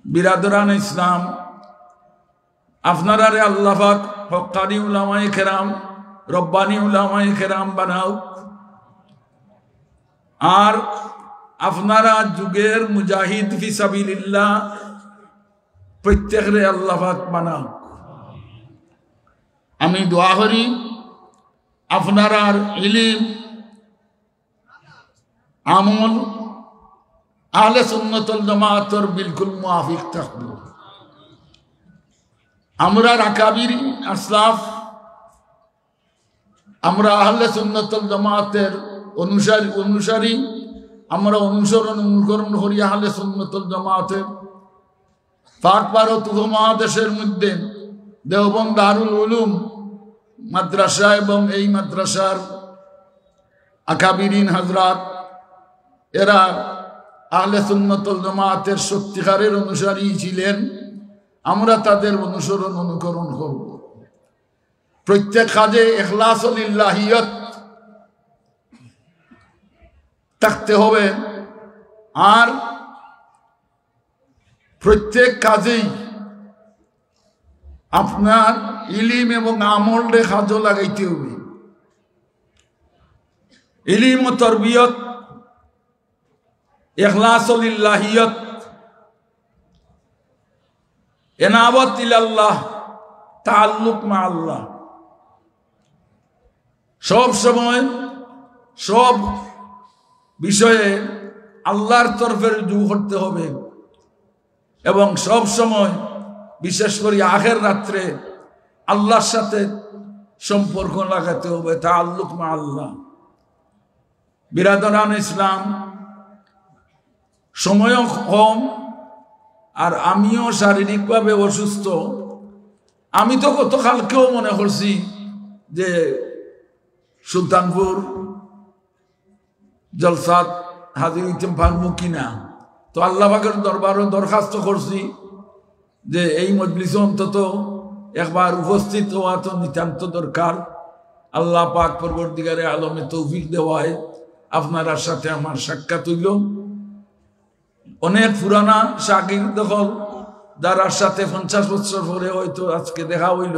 বিরাদরান ইসলাম, আপনারা আল্লাহ পাক হক্কানি উলামায়ে কেরাম, রব্বানি উলামায়ে কেরাম বানাও, আর আপনারা যুগের মুজাহিদ ফি সাবিলিল্লাহ প্রত্যেকরে আল্লাহ পাক বানাও। আমি দোয়া করি আপনারা ইলম আমল আহলে সুন্নাতুল জামাতের বিলকুল মুআফিক থাকবে। আমরা আকাবির আসলাফ, আমরা আহলে সুন্নাতুল জামাতের অনুসারী, আমরা অনুকরণ করি আহলে সুন্নাতুল জামাতের। পাক ভারত উপমহাদেশের মধ্যে দেওবন্দ দারুল উলুম মাদ্রাসা এবং এই মাদ্রাসার আকাবিরিন হযরত, এরা আহলে সুন্নাতুল জামাতের সত্যিকারের অনুসারী ছিলেন। আমরা তাদের অনুকরণ করব। প্রত্যেক কাজে ইখলাস লিল্লাহিয়ত থাকতে হবে, আর প্রত্যেক কাজেই আপনার ইলিম এবং আমলে কাজে লাগাইতে হবে। ইলিম ও তরবিয়ত, ইখলাস লিল্লাহিয়ত, এনাবত ইলাল্লাহ, তাআল্লুক মা আল্লাহ, সব সময় সব বিষয়ে আল্লাহর তরফে রুজু করতে হবে এবং সব সময় বিশেষ করে আখের রাত্রে আল্লাহর সাথে সম্পর্ক লাগাতে হবে, তাআল্লুক মা আল্লাহ। বিরাদরান ইসলাম, সময়ও কম আর আমিও শারীরিকভাবে অসুস্থ। আমি তো গতকালকেও মনে করছি যে সুলতানপুর জলসাত হাজির হইতে পারবো কিনা, তো আল্লাহ পাকের দরবারও দরখাস্ত করছি যে এই মজলিসে অন্তত একবার উপস্থিত হওয়া তো নিতান্ত দরকার। আল্লাহ পাক পরবর্তীকারে আলমে তৌফিক দেওয়ায় আপনার সাথে আমার সাক্ষাৎ হইল। অনেক পুরানা শাকির দখল যার সাথে 50 বছর পরে হয়তো আজকে দেখা হইল।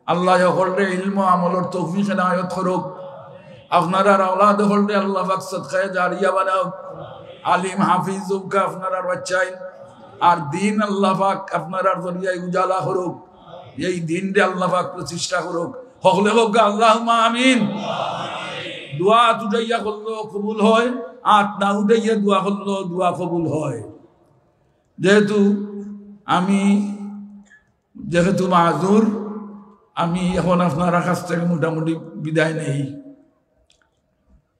আল্লাহ হলরে ইলম আমলের তৌফিক এনায়েত করুক। আপনারা আওলাদ হলরে আল্লাহ পাক সদকায়ে জারিয়া বানাও। আলিম হাফিজ জুবকা আপনারা বাচ্চাই আর দিন আল্লাহ পাক আপনারা জরিয়ায় উজালা করুক। এই দিনরে আল্লাহ পাক প্রতিষ্ঠা করুক। হকলে হোক আল্লাহুম্মা আমিন। দোয়া উঠাইয়া করলো কবুল হয়, আর না উঠাইয়া দোয়া করলো দোয়া কবুল হয়। যেহেতু মাযুর, আমি এখন আপনার কাছ থেকে মোটামুটি বিদায় নেই।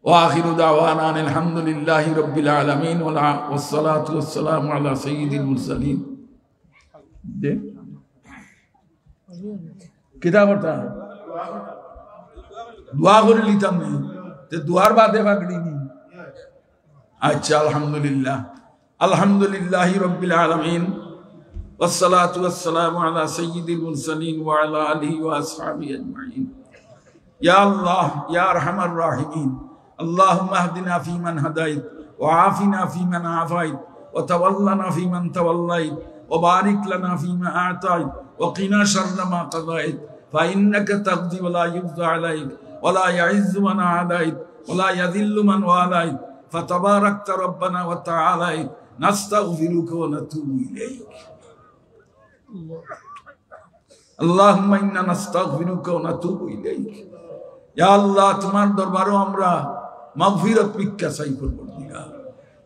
ওয়াখিরু দাওয়ানা আলহামদুলিল্লাহি রাব্বিল আলামিন ওয়াসসালাতু ওয়াসসালামু আলা সাইয়্যিদিল মুরসালিন। কিতাবটা দোয়া করে লিতাম নেই, দোয়ার বাদে পাকড়ি নি। আচ্ছা, আলহামদুলিল্লাহ আলহামদুলিল্লাহি রাব্বিল আলামিন ওয়াসসালাতু ওয়াসসালামু আলা সাইয়্যিদিল মুরসালিন ওয়া আলা আলিহি ওয়া আসহাবিহি আজমাইন। ইয়া আল্লাহ ইয়া আরহামার রাহিমিন, আল্লাহুম্মা ইহদিনা ফীমান হাদাইত ওয়া আফিনা ফীমান আফাইত ওয়া তাওয়াল্লানা ফীমান তাওয়াল্লাইত ওয়া বারিক লানা ফীমা আ'তাইত ওয়া কিনা শাররা মা কাদাইত ফা ইন্নাকা তাকদি ওয়া লা ইউযা আলাইক ওয়া লা ইয়াইজ্জু মান আদাইত ওয়া লা ইয়াযিল্লু মান ওয়ালাইত ফাতাবারাকতা রাব্বানা ওয়া তাআলাইত। নাস্তাগফিরুকা ওয়া নাতুবু ইলাইক। আল্লাহুম্মা ইন্না নাস্তাগফিরুকা ওয়া নাতুবু ইলাইক। ইয়া আল্লাহ, তোমার দরবারে আমরা মাগফিরাত ভিক্ষা চাই পরবর্তীকার।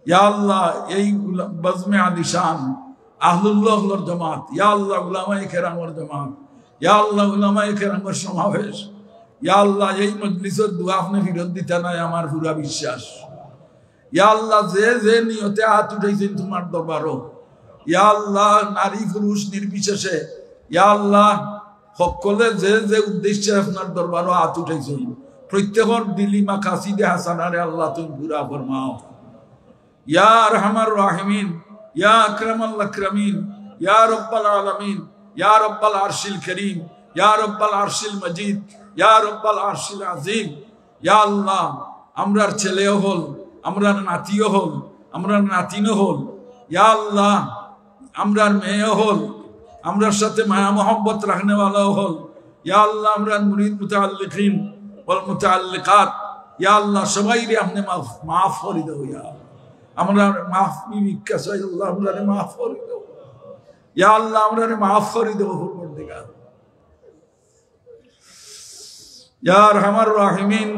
ইয়া আল্লাহ, এই বাজমে আলিশান আহলুল্লাহর জামাত, ইয়া আল্লাহ উলামায়ে কেরামের জামাত, ইয়া আল্লাহ উলামায়ে কেরামের সমাবেশ, ইয়া আল্লাহ এই মজলিসের দোয়া আপনি ফিরত দিতে নাই আমার পুরা বিশ্বাস। ইয়া আল্লাহ, যে নিয়তে হাত উঠাইছেন তোমার দরবারও, ইয়া আল্লাহ নারী পুরুষ নির্বিশেষে, ইয়া আল্লাহ সকলে যে উদ্দেশ্যে আপনার দরবারও হাত উঠাইছেন, প্রত্যেকের দিলি মাকাসিদে হাসানারে আল্লাহ তুমি পুরা ফরমাও। ইয়া আরহামার রাহিমিন, ইয়া আকরামাল আকরামিন, ইয়া রব্বাল আলামিন, ইয়া রব্বাল আরশিল করিম, ইয়া রব্বাল আরশিল মজিদ, ইয়া রব্বাল আরশিল আজিম। ইয়া আল্লাহ, আমরার ছেলেও হল, আমরার নাতিও হল, আমরার নাতিনও হল, ইয়া আল্লাহ আমরার মেয়েও হল, আমরার সাথে মায়া মোহাম্মত রাখনেওয়ালাও হল, ইয়া আল্লাহ আমরার মুরিদ মুতাআল্লিকিন ওয়াল মুতাআল্লিকাত, ইয়া আল্লাহ সবাইরে আপনি মাফ করে দাও। ইয়া আমরা মাফ ভিক্ষা চাই, আল্লাহ আমরারে মাফ করে দাও। ইয়া আল্লাহ আমরারে মাফ করে দাও পরবর্তীকার। ইয়া আরহামার রাহিমিন,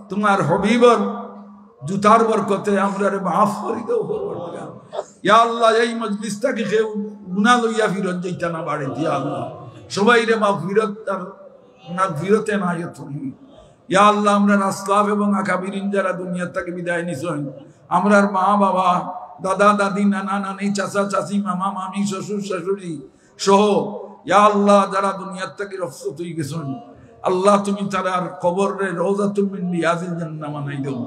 তোমার হবিবর জুতার বরকতে আমরারে মাফ করে দাও পরবর্তীকার। ইয়া আল্লাহ, এই মজলিসটাকে কেউ গুনাহ লইয়া ফিরত যাইতা না বাড়িতে। ইয়া আল্লাহ সবাইরে মাগফিরাত আর মাগফিরাতে নায়াত করি। ইয়া আল্লাহ, আমরা আসলাফ এবং আকাবিরিন যারা দুনিয়া থেকে বিদায় নিছেন, আমরার মা বাবা, দাদা দাদি, নানা নানি, চাচা চাচি, মামা মামি, শ্বশুর শাশুড়ি সহ, ইয়া আল্লাহ যারা দুনিয়া থেকে রফসত হয়ে গেছেন, আল্লাহ তুমি তারার কবরে রওজাতুম মিন রিয়াজিল জান্নাহ বানাই দাও।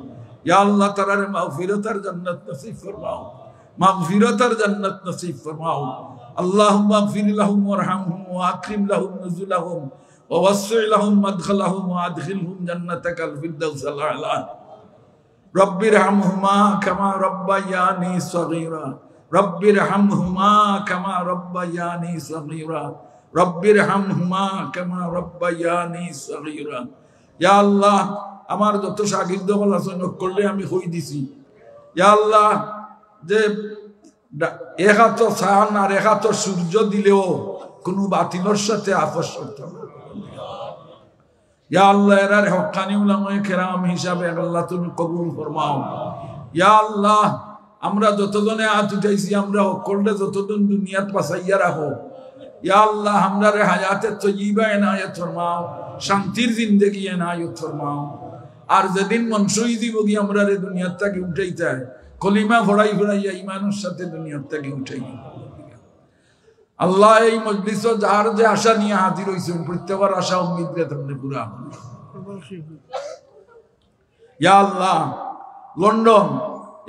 ইয়া আল্লাহ তারার মাগফিরাতার জান্নাত নসিব ফরমাও, মাগফিরাতার জান্নাত নসিব ফরমাও। আল্লাহুম্মা গফির লাহুম ওয়ারহামহুম ওয়া আকরিম লাহুম নুজুলাহুম ওয়া ওয়াসসি লাহুম মাদখালাহুম ওয়া আদখিলহুম জান্নাতাকাল ফিরদাউসাল আ'লা। রব্বিরহামহুমা কামা রাব্বায়ানি সগীরা, রব্বিরহামহুমা কামা রাব্বায়ানি সগীরা, রব্বিরহামহুমা কামা রাব্বায়ানি সগীরা। ইয়া আল্লাহ, আমার যত শাগির্দ হল আছেন করলে আমি হই দিছি। ইয়া আল্লাহ, যে এক হাত চান আর এক হাত সূর্য দিলেও কোনো বাতিলের সাথে আপোষ করতে হবে। ইয়া আল্লাহ এরার হক্কানি উলামায়ে কেরাম হিসাবে আল্লাহ তুমি কবুল ফরমাও। ইয়া আল্লাহ আমরা যতজনে হাত উঠাইছি আমরা সকলকে যতজন দুনিয়াত বাঁচাইয়া রাখো। ইয়া আল্লাহ আমরারে হায়াতে তয়্যিবা এনায়েত ফরমাও, শান্তির জিন্দেগি এনায়েত ফরমাও। আর যেদিন মনসুই দিবগি আমরারে দুনিয়ার থেকে উঠাইতে কলিমা ফড়াই ফড়াইয়া ইমানের সাথে দুনিয়ার থেকে উঠাই। আল্লাহ এই মজলিস যার যে আশা নিয়ে হাজির হয়েছেন প্রত্যেকের আশা উম্মিদকে তুমি পুরা করো। ইয়া আল্লাহ লন্ডন,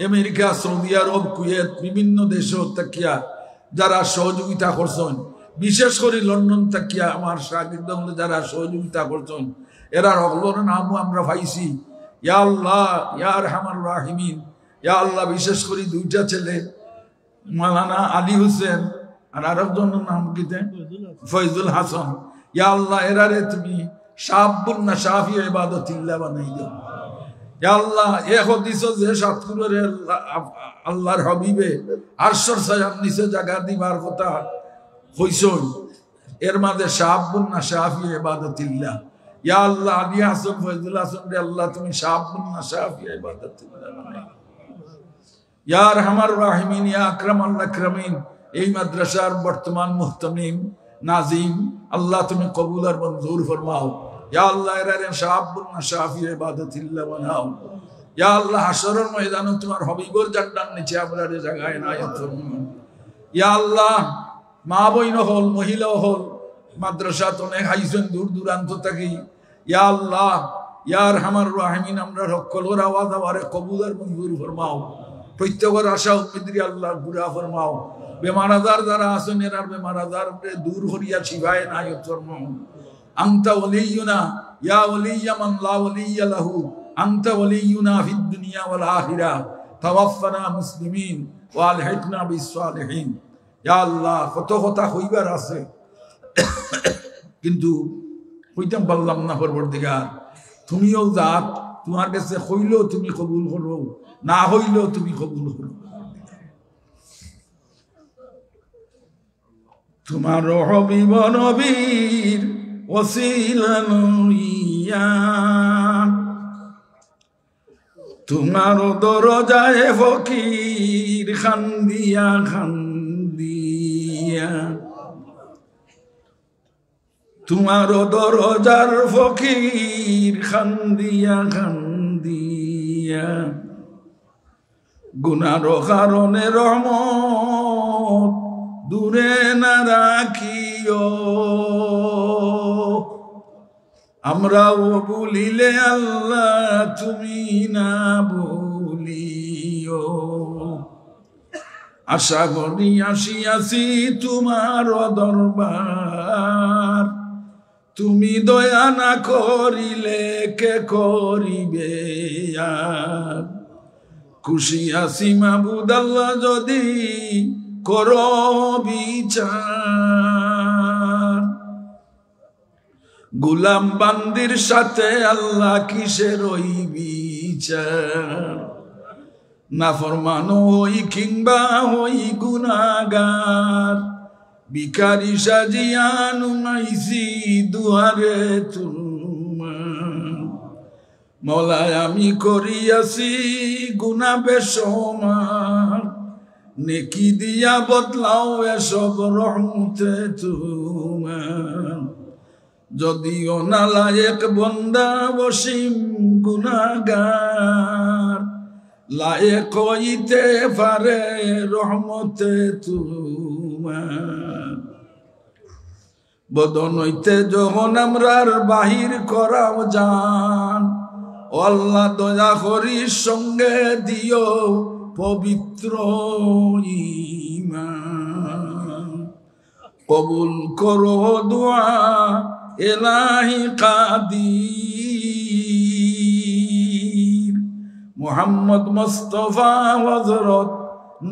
আমেরিকা, সৌদি আরব, কুয়েত বিভিন্ন দেশে তাকিয়া যারা সহযোগিতা করছেন, বিশেষ করে লন্ডন তাকিয়া আমার শাগির্দ যারা সহযোগিতা করছেন এরা সকলের নামও আমরা পাইছি। ইয়া আল্লাহ ইয়া আরহামার রাহিমিন, ইয়া আল্লাহ বিশেষ করে দুইটা ছেলে মাওলানা আলী হোসেন আর আরেকজনের নাম কিতে ফয়জুল হাসান, ইয়া আল্লাহ এরারে তুমি শাবুন না শাফি ইবাদতিল্লাহ বানাই দাও। ইয়া আল্লাহ এ হাদিস যে সাতকুরের আল্লাহর হাবিবে আরশের ছায়ার নিচে জায়গা দিবার কথা কইছেন, এর মাঝে শাবুন না শাফি ইবাদতিল্লাহ। ইয়া আল্লাহ আলী হাসান ফয়জুল হাসান রে আল্লাহ তুমি শাবুন না শাফি ইবাদতিল্লাহ বানাই। ইয়া আরহামার রাহিমিন, ইয়া আকরামাল আকরামিন, এই মাদ্রাসার বর্তমান মুহতামিম নাজিম আল্লাহ তুমি কবুল আর মঞ্জুর ফরমাও। ইয়া আল্লাহ এরারে শাবুন না শাফি ইবাদতিল্লাহ বানাও। ইয়া আল্লাহ হাশরের ময়দানে তোমার হাবিবের জান্নাত নিচে আমরারে জায়গা এনায়েত ফরমাও। ইয়া আল্লাহ মা বইন হল মহিলা হল মাদ্রাসা অনেক আইছেন দূর দূরান্ত থেকে। ইয়া আল্লাহ ইয়া আরহামার রাহিমিন আমরা সকলের আওয়াজ আমারে কবুল আর মঞ্জুর ফরমাও। প্রত্যেকের আশা উম্মিদরি আল্লাহ পুরা ফরমাও। বেমার আজার যারা আছেন এরার বেমার আজার দূর করিয়া শিফায়ে নায়াত ফরমাও। আনতা ওয়ালিয়ুনা ইয়া ওয়ালিয়্যা মান লা ওয়ালিয়্যা লাহু, আনতা ওয়ালিয়ুনা ফিদ দুনিয়া ওয়াল আখিরাহ, তাওয়াফফানা মুসলিমিন ওয়া আলহিকনা বিস সালিহিন। ইয়া আল্লাহ কত কথা হইবার আছে কিন্তু কইতাম পারলাম না। পরবর্তীকার তুমিও জাত, তোমার কাছে হইলেও তুমি কবুল করো, না হইলেও তুমি কবুল করো। তোমার হবিব নবীর ওসিলা লইয়া তোমার দরজায় ফকির খান্দিয়া খান্দিয়া, তোমার দরজার ফকির খান্দিয়া খান্দিয়া, গুনার কারণে রহমত দূরে না রাখিও। আমরাও বলিলে আল্লাহ তুমি না বলিও। আশা করি আসিয়াছি তোমার দরবার, তুমি দয়া না করিলে কে করিবে আর। খুশি আছি মাবুদ আল্লাহ যদি করো বিচার। গুলাম বান্দির সাথে আল্লাহ কিসের ওই বিচার। না ফরমানো হই কিংবা হই গুনাহগার, ভিখারি সাজিয়া নুমাইছি দুয়ারে তোমার। মওলায় আমি করিয়াছি গুনাহ বেশমার, নেকি দিয়া বদলাও এসব রহমতে তোমার। যদিও নালায়েক বন্দা বসিম গুনাহগার, লায়েক হইতে পারে রহমতে তোমার। বদন হইতে যখন আমরার বাহির করাও জান, আল্লাহ দয়া করি সঙ্গে দিও পবিত্র ঈমান। কবুল করো দোয়া এলাহি কাদির, মুহাম্মদ মুস্তাফা হযরত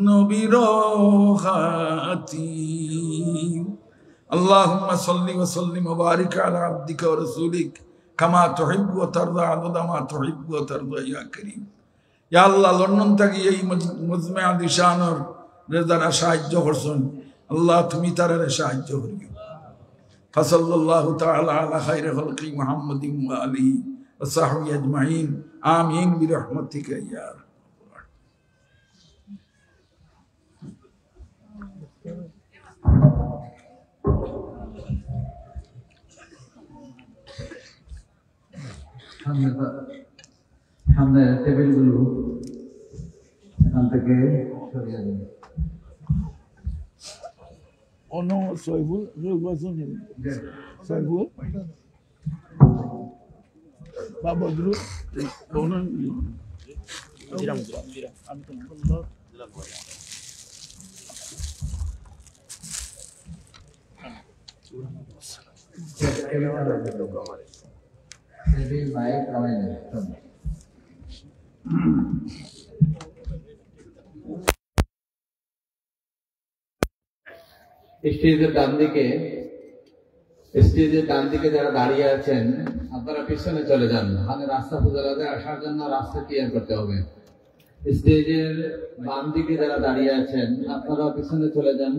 নবীর খাতিম। আল্লাহুম্মা সাল্লি ওয়া সাল্লিম ওয়া বারিক আলা আবদিকা ওয়া রাসূলিক কামা তুহিব্বু ওয়া তারদা আদদা মা তুহিব্বু ওয়া তারদা ইয়া কারীম। ইয়া আল্লাহ লন্ডন থেকে এই মজমা দিশানর যারা সাহায্য করছেন আল্লাহ তুমি তারা সাহায্য করিও। ফাসাল্লাল্লাহু তাআলা আলা খায়রি খালকি মুহাম্মাদিন ওয়া আলিহি ওয়া সাহবিহি আজমাইন আমিন বিরহমাতিকা ইয়া সামনে টেবিলগুলো এখান থেকে সরিয়ে দিন। অন্য সহিবুল সহিবুল বা বদরুল স্টেজের ডান দিকে যারা দাঁড়িয়ে আছেন আপনারা পিছনে চলে যান, মানে রাস্তা ফুজালাতে আসার জন্য রাস্তা ক্লিয়ার করতে হবে। স্টেজের বাম দিকে যারা দাঁড়িয়ে আছেন আপনারা পিছনে চলে যান,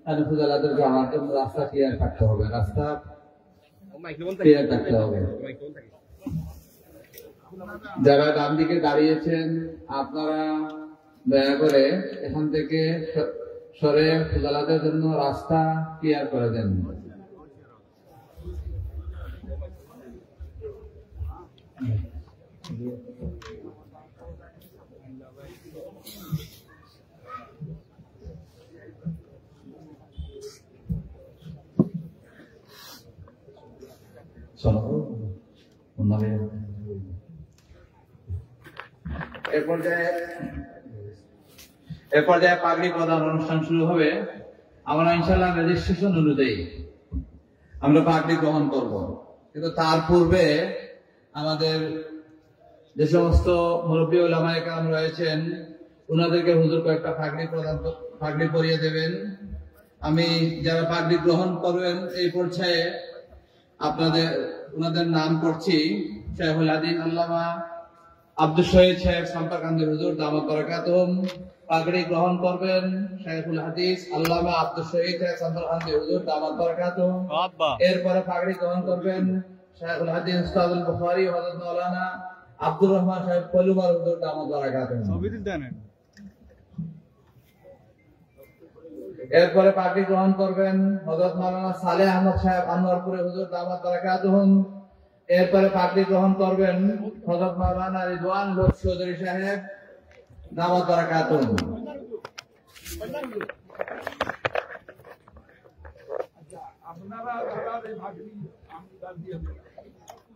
মানে ফুজালাদের যাওয়ার জন্য রাস্তা ক্লিয়ার থাকতে হবে, রাস্তা ক্লিয়ার থাকতে হবে। যারা ডান দিকে দাঁড়িয়েছেন আপনারা দয়া করে এখান থেকে সরে ফুজালাদের জন্য রাস্তা ক্লিয়ার করে দেন। এ পর্যায়ে পাগড়ি প্রদান অনুষ্ঠান শুরু হবে। আমরা ইনশাআল্লাহ রেজিস্ট্রেশন অনুযায়ী আমরা পাগড়ি গ্রহণ করব, কিন্তু তার পূর্বে আমাদের যে সমস্ত মুরব্বী উলামায়ে কেরাম রয়েছেন ওনাদেরকে হুজুর কয়েকটা পাগড়ি পরিয়ে দেবেন। আমি যারা পাগড়ি গ্রহণ করবেন এই পর্যায়ে ওনাদের নাম করছি। শেখুল হাদিস আল্লামা আব্দুল শহীদ সাহেব সম্পাকান্দি হুজুর দামাত বারাকাতুহুম পাগড়ি গ্রহণ করবেন। শেখুল হাদিস আল্লামা আব্দুল শহীদ সাহেব সম্পাকান্দি হুজুর দামাত বারাকাতুহুম। এরপরে পাগড়ি গ্রহণ করবেন শেখুল হাদিস উস্তাদুল বুখারী হযরত মাওলানা আব্দুর রহমান সাহেব কলুমার হুজুর দামাত বারাকাতুহুম। এরপরে পাগড়ি গ্রহণ করবেন হযরত মাওলানা সালেহ আহমদ সাহেব আনোয়ারপুরে হুজুর দামাত বারাকাতুহুম। এরপরে পাগড়ি গ্রহণ করবেন হযরত মাওলানা রিদওয়ান লোক চৌধুরী সাহেব দামাত বারাকাতুহুম।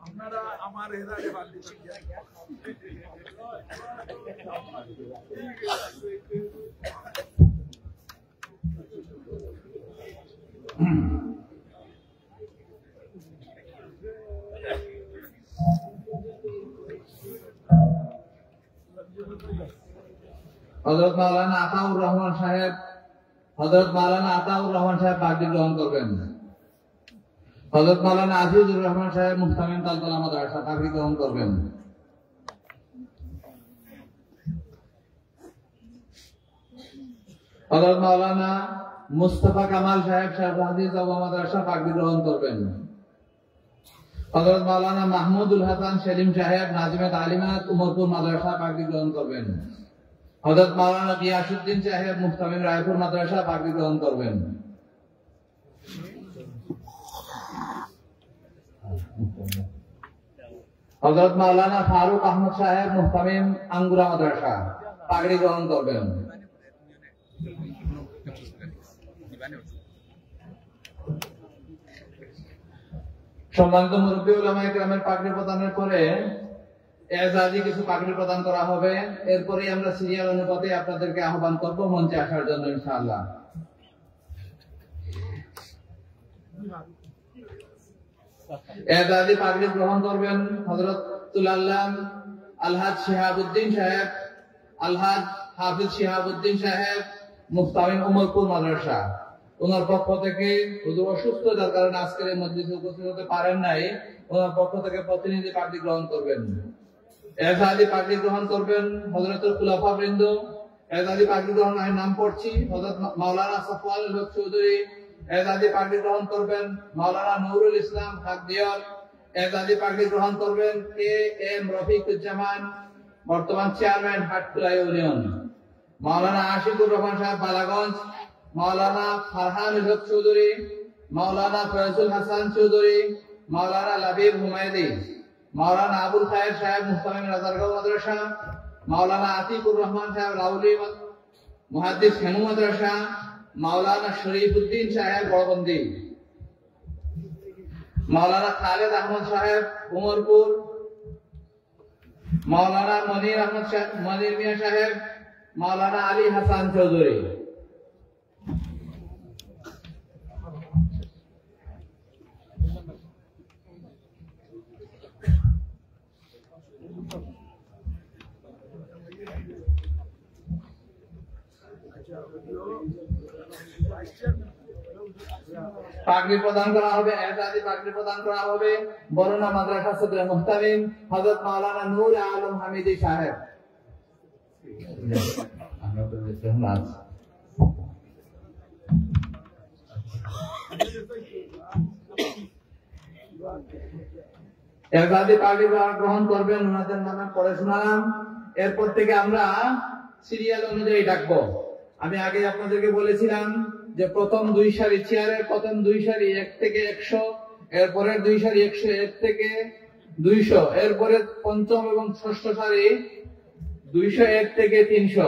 আপনারা আমার এরারে বালি হযরত মাওলানা আতাউর রহমান সাহেব পাগড়ি গ্রহণ করবেন। হযরত মাওলানা আজিজুর রহমান সাহেব মুহতামিম তালতলা মাদ্রাসা পাগড়ি গ্রহণ করবেন। হযরত মাওলানা মুস্তাফা কামাল সাহেব শেখুল হাদিস জামা মাদ্রাসা পাগড়ি গ্রহণ করবেন। হযরত মাওলানা মাহমুদুল হাসান সেলিম সাহেব নাজিমে তালিমাত উমরপুর মাদ্রাসা পাগড়ি গ্রহণ করবেন। হযরত মাওলানা গিয়াসউদ্দিন সাহেব মুহতামিম রায়পুর মাদ্রাসা পাগড়ি গ্রহণ করবেন। হযরত মাওলানা ফারুক আহমদ সাহেব মুহতামিম আঙ্গুরা মাদ্রাসা পাগড়ি গ্রহণ করবেন। সম্মানিত মুরব্বী উলামায়ে কেরামের পাগড়ি প্রদানের পরে এজাজি কিছু পাগড়ি প্রদান করা হবে। এরপরে আমরা সিরিয়াল অনুপাতে আপনাদেরকে আহ্বান করব মঞ্চে আসার জন্য ইনশাআল্লাহ। এজাজি পাগড়ি গ্রহণ করবেন হযরতুল আল্লাম আলহাজ শিহাবউদ্দিন সাহেব, আলহাজ হাফিজ শিহাবউদ্দিন সাহেব মুফতামিম উমরপুর মাদ্রাসা। ওনার পক্ষ থেকে হুজুর অসুস্থ যার কারণে আজকের এই মজলিসে উপস্থিত হতে পারেন নাই, ওনার পক্ষ থেকে প্রতিনিধি পাগড়ি গ্রহণ করবেন। এজাজি পাগড়ি গ্রহণ করবেন হযরতুল খুলাফা বৃন্দ। এজাজি পাগড়ি গ্রহণ আমি নাম পড়ছি হযরত মাওলানা সাফওয়ানুল হক চৌধুরী এজাজি পাগড়ি গ্রহণ করবেন মাওলানা নুরুল ইসলাম হাকদিয়র। এজাজি পাগড়ি গ্রহণ করবেন কে এম রফিকুজ্জামান, বর্তমান চেয়ারম্যান হাটখোলা ইউনিয়ন। মাওলানা আশিকুর রহমান সাহেব বালাগঞ্জ, মাওলানা ফারহান হক চৌধুরী, মাওলানা ফয়জুল হাসান চৌধুরী, মাওলানা লাবিব হুমায়দি, মাওলানা আবুল খায়ের সাহেব মুহতামিম রাজারগাঁও মাদ্রাসা, মাওলানা আতিকুর রহমান সাহেব রাউলি মুহাদ্দিস হেনু মাদ্রাসা, মাওলানা শরীফউদ্দিন সাহেব বড়বন্দি, মাওলানা খালেদ আহমদ সাহেব উমরপুর, মাওলানা মনির মিয়া সাহেব, মাওলানা আলী হাসান চৌধুরী। পাগড়ি প্রদান করা হবে, এজাজি পাগড়ি প্রদান করা হবে বরুণা মাদ্রাসা সদরে মুহতামিম হযরত মাওলানা নূর আলম হামিদি সাহেব। এজাজি পাগড়ি গ্রহণ করবেন, ওনাদের নামে পড়ে শোনালাম। এরপর থেকে আমরা সিরিয়াল অনুযায়ী ডাকবো। আমি আগে আপনাদেরকে বলেছিলাম যে প্রথম দুই সারি চেয়ারের প্রথম দুই সারি 1 থেকে 100, এরপরের দুই সারি 101 থেকে 200, এরপরে পঞ্চম এবং ষষ্ঠ সারি 201 থেকে 300।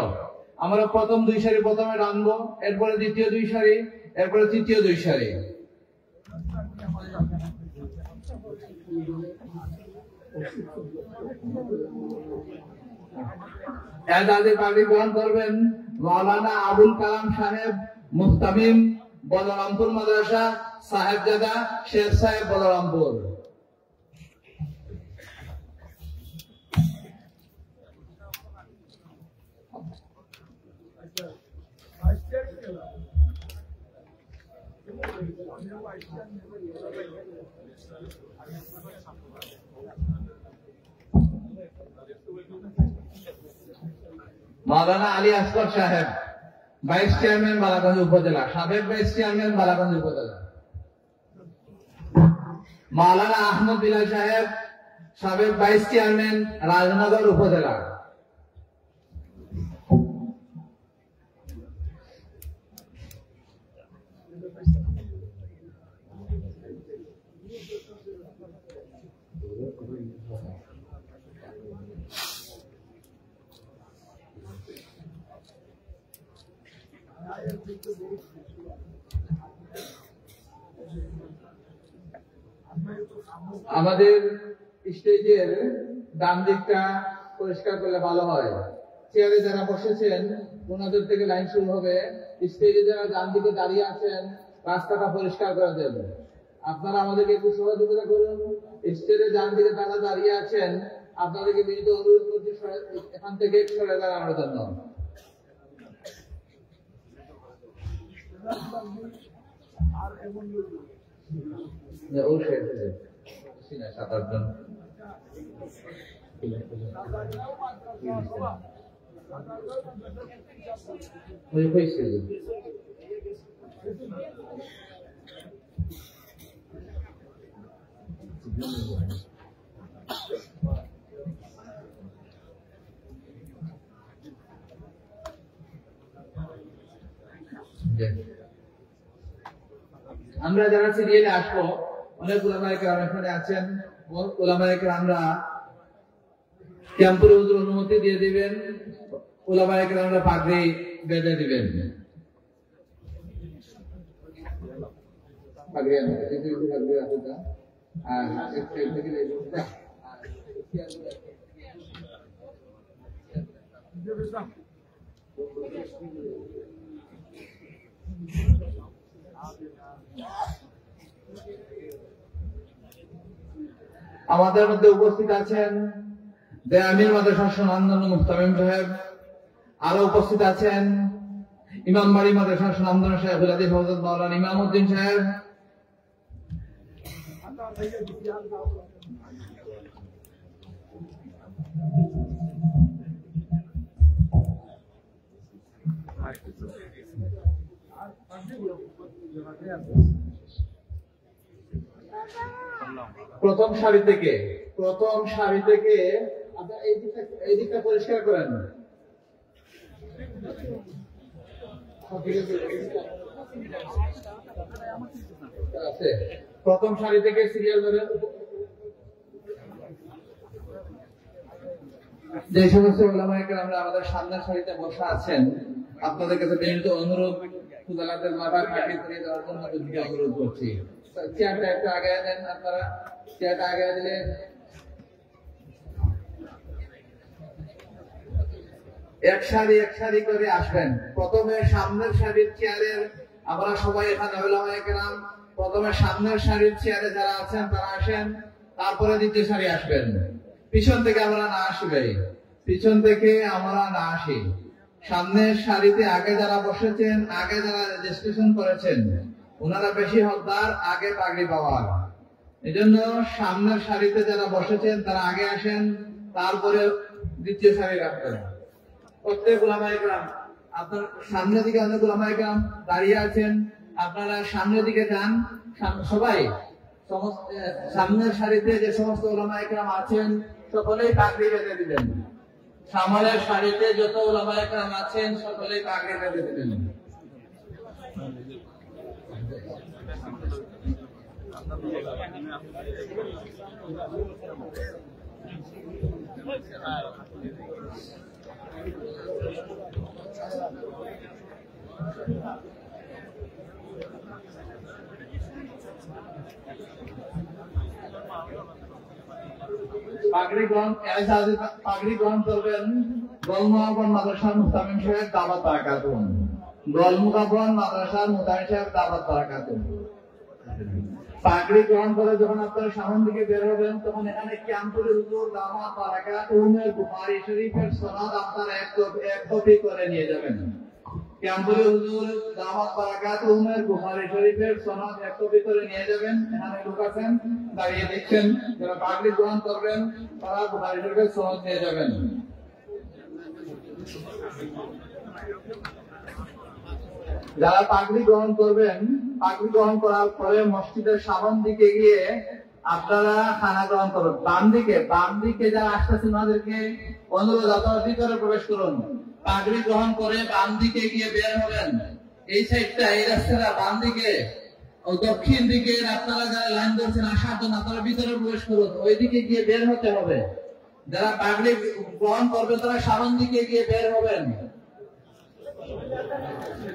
আমরা প্রথম দুই সারি প্রথমে টানবো, এরপরে দ্বিতীয় দুই সারি, এরপরে তৃতীয় দুই সারি। এজাজি পাগড়ি গ্রহণ করবেন মাওলানা আবুল কালাম সাহেব মুহতামিম বলরামপুর মাদ্রাসা, সাহেবজাদা শের সাহেব বলরামপুর। মাওলানা আলী আসগর সাহেব ভাইস চেয়ারম্যান বালাগঞ্জ উপজেলা, সাবেক ভাইস চেয়ারম্যান বালাগঞ্জ উপজেলা। মাওলানা আহমদ বিলাল সাহেব সাবেক ভাইস চেয়ারম্যান রাজনগর উপজেলা। আমাদের স্টেজের ডান দিকটা পরিষ্কার করলে ভালো হয়। চেয়ারে যারা বসেছেন ওনাদের থেকে লাইন শুরু হবে। স্টেজে যারা ডান দিকে দাঁড়িয়ে আছেন রাস্তাটা পরিষ্কার করে দেন। আপনারা আমাদেরকে একটু সহযোগিতা করুন। স্টেজে ডান দিকে যারা দাঁড়িয়ে আছেন আপনাদেরকে বিনীত অনুরোধ করছি এখান থেকে সরে দাঁড়ানোর জন্য। ও শেষ হয়ে 7-8 জন। আমরা যারা সিরিয়ালে আসবো অনেক উলামায়ে কেরাম এখানে আছেন। উলামায়ে কেরামরা ক্যাম্পুর হুজুর অনুমতি দিয়ে দিবেন, উলামায়ে কেরামরা পাগড়ি বেঁধে দিবেন। পাগড়ি আছে আর এক সাইড থেকে আমাদের মধ্যে উপস্থিত আছেন আমির মাদ্রাসার সুনামধন্য মুহতামিম সাহেব, আরো উপস্থিত আছেন ইমামবাড়ি মাদ্রাসার সুনামধন্য শাইখুল হাদিস হযরত মাওলানা ইমামউদ্দিন সাহেব, প্রথম সারি থেকে আপনারা এই দিকটা পরিষ্কার করেন। প্রথম সারি থেকে সিরিয়াল ধরে যে সমস্ত ওলামায়ে কেরামরা আমাদের সামনের সারিতে বসা আছেন, আপনাদের কাছে বিনীত অনুরোধ, খুদালাদের মাথা কাটিয়ে দিয়ে দেওয়ার জন্য আপনাদেরকে অনুরোধ করছি। চেয়ারটা একটু আগে দেন, আপনারা চেয়ারটা আগে দিলে এক সারি করে আসবেন। প্রথমে সামনের সারির চেয়ারের, আমরা সবাই এখানে ওলামায়ে কেরাম, প্রথমে সামনের সারির চেয়ারে যারা আছেন তারা আসেন, তারপরে দ্বিতীয় সারি আসবেন। পিছন থেকে আমরা না আসি। সামনের সারিতে আগে যারা বসেছেন, আগে যারা রেজিস্ট্রেশন করেছেন, ওনারা বেশি হকদার আগে পাগড়ি পাওয়ার। এজন্য সামনের সারিতে যারা বসেছেন তারা আগে আসেন, তারপরে দ্বিতীয় সারি রাখবেন। প্রত্যেক ওলামায়ে কেরাম, আপনার সামনের দিকে অনেক ওলামায়ে কেরাম দাঁড়িয়ে আছেন, আপনারা সামনের দিকে যান। সবাই সামনের সারিতে যে সমস্ত ওলামায়ে কেরাম আছেন সকলেই পাগড়ি বেঁধে দিবেন। সামনের সারিতে যত ওলামায়ে কেরাম আছেন সকলেই পাগড়ি বেঁধে দিবেন। পাগড়ি গ্রহণ করবেন গোলমুকাবন মাদ্রাসার মুহতামিম সাহেব দাওয়াত বারাকাতুন। গোলমুকাবন মাদ্রাসার মুহতামিম সাহেব দাওয়াত বারাকাতুন। পাগড়ি গ্রহণ করে যখন আপনারা সামনের দিকে বের হবেন, তখন এখানে কিয়ামপুরে হুজুর দাওয়াত বারাকাতুনের বুখারী শরীফের সনদ আপনারা এক কপি করে নিয়ে যাবেন। কিয়ামপুরে হুজুর দাওয়াত বারাকাতুনের বুখারী শরীফের সনদ এক কপি করে নিয়ে যাবেন। এখানে লোক আছেন দাঁড়িয়ে দেখছেন, যারা পাগড়ি গ্রহণ করবেন তারা বুখারী শরীফের সনদ নিয়ে যাবেন। যারা পাগড়ি গ্রহণ করবেন, পাগড়ি গ্রহণ করার পরে মসজিদের সামন দিকে গিয়ে আপনারা খানা গ্রহণ করুন। বাম দিকে যারা আসতেছেন ওনাদেরকে অনুরোধ, আপনারা ভিতরে প্রবেশ করুন। পাগড়ি গ্রহণ করে বাম দিকে গিয়ে বের হবেন। এই সাইডটা, এই রাস্তাটা বাম দিকে ও দক্ষিণ দিকে আপনারা যারা লাইন ধরছেন আসার জন্য আপনারা ভিতরে প্রবেশ করুন, ওইদিকে গিয়ে বের হতে হবে। যারা পাগড়ি গ্রহণ করবে তারা সামন দিকে গিয়ে বের হবেন।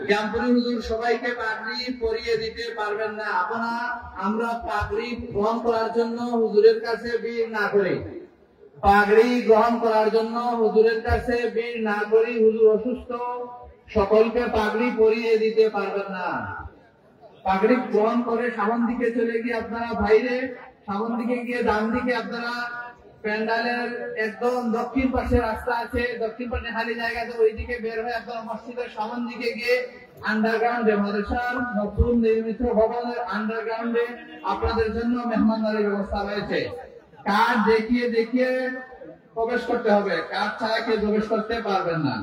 কিয়ামপুরে হুজুর সবাইকে পাগড়ি পরিয়ে দিতে পারবেন না। আমরা পাগড়ি গ্রহণ করার জন্য হুজুরের কাছে ভিড় না করি, হুজুর অসুস্থ, সকলকে পাগড়ি পরিয়ে দিতে পারবেন না। পাগড়ি গ্রহণ করে সামন দিকে চলে গিয়ে আপনারা বাইরে, সামন দিকে গিয়ে ডান দিকে আপনারা প্যান্ডালের একদম দক্ষিণ পাশে রাস্তা আছে, দক্ষিণ পাশে খালি জায়গা আছে, ওইদিকে বের হয়ে আপনারা মসজিদের সামন দিকে গিয়ে আন্ডারগ্রাউন্ডে, মাদ্রাসার নতুন নির্মিত ভবনের আন্ডারগ্রাউন্ডে আপনাদের জন্য মেহমানদারির ব্যবস্থা রয়েছে। কার্ড দেখিয়ে প্রবেশ করতে হবে, কার্ড ছাড়া কেউ প্রবেশ করতে পারবেন না।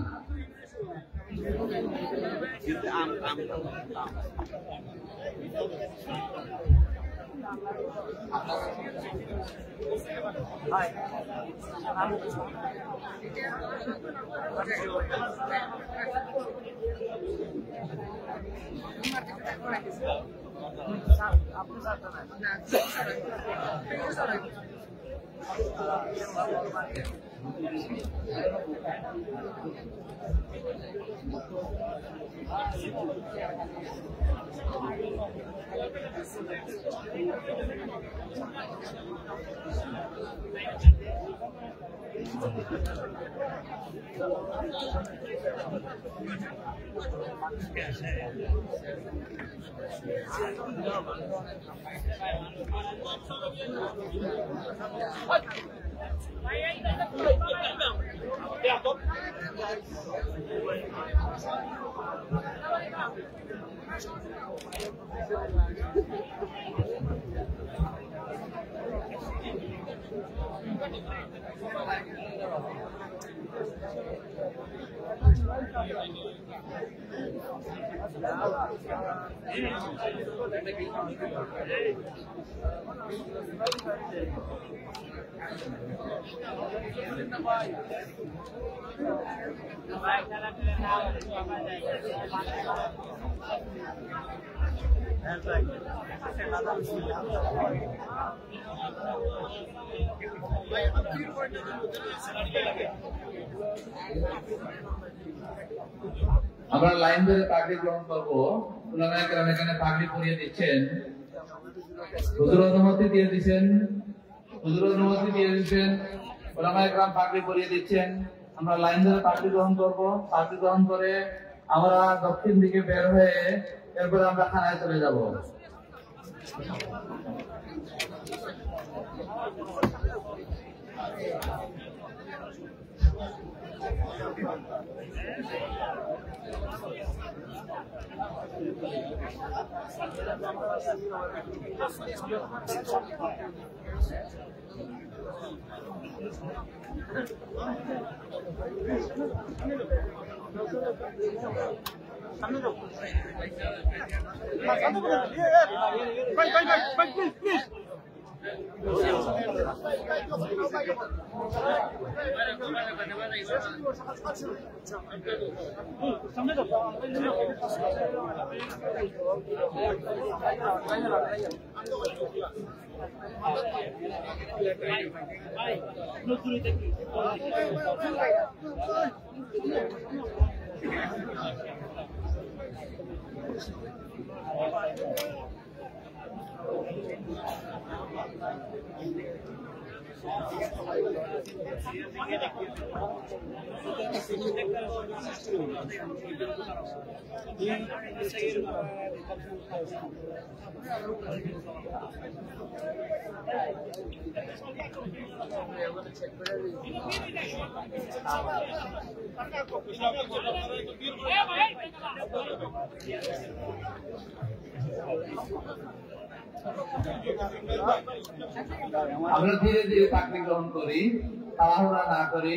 আমরা লাইন ধরে পাগড়ি গ্রহণ করবো। উলামায়ে কেরাম এখানে পাগড়ি পরিয়ে দিচ্ছেন, হুজুর অনুমতি দিয়ে দিচ্ছেন, উলামায়ে কেরাম পাগড়ি পরিয়ে দিচ্ছেন। আমরা লাইন ধরে পাগড়ি গ্রহণ করবো। পাগড়ি গ্রহণ করে আমরা দক্ষিণ দিকে বের হয়ে এরপরে আমরা খানায় চলে যাব। আমরা ধীরে ধীরে পাগড়ি গ্রহণ করি, তাড়াহুড়া না করি।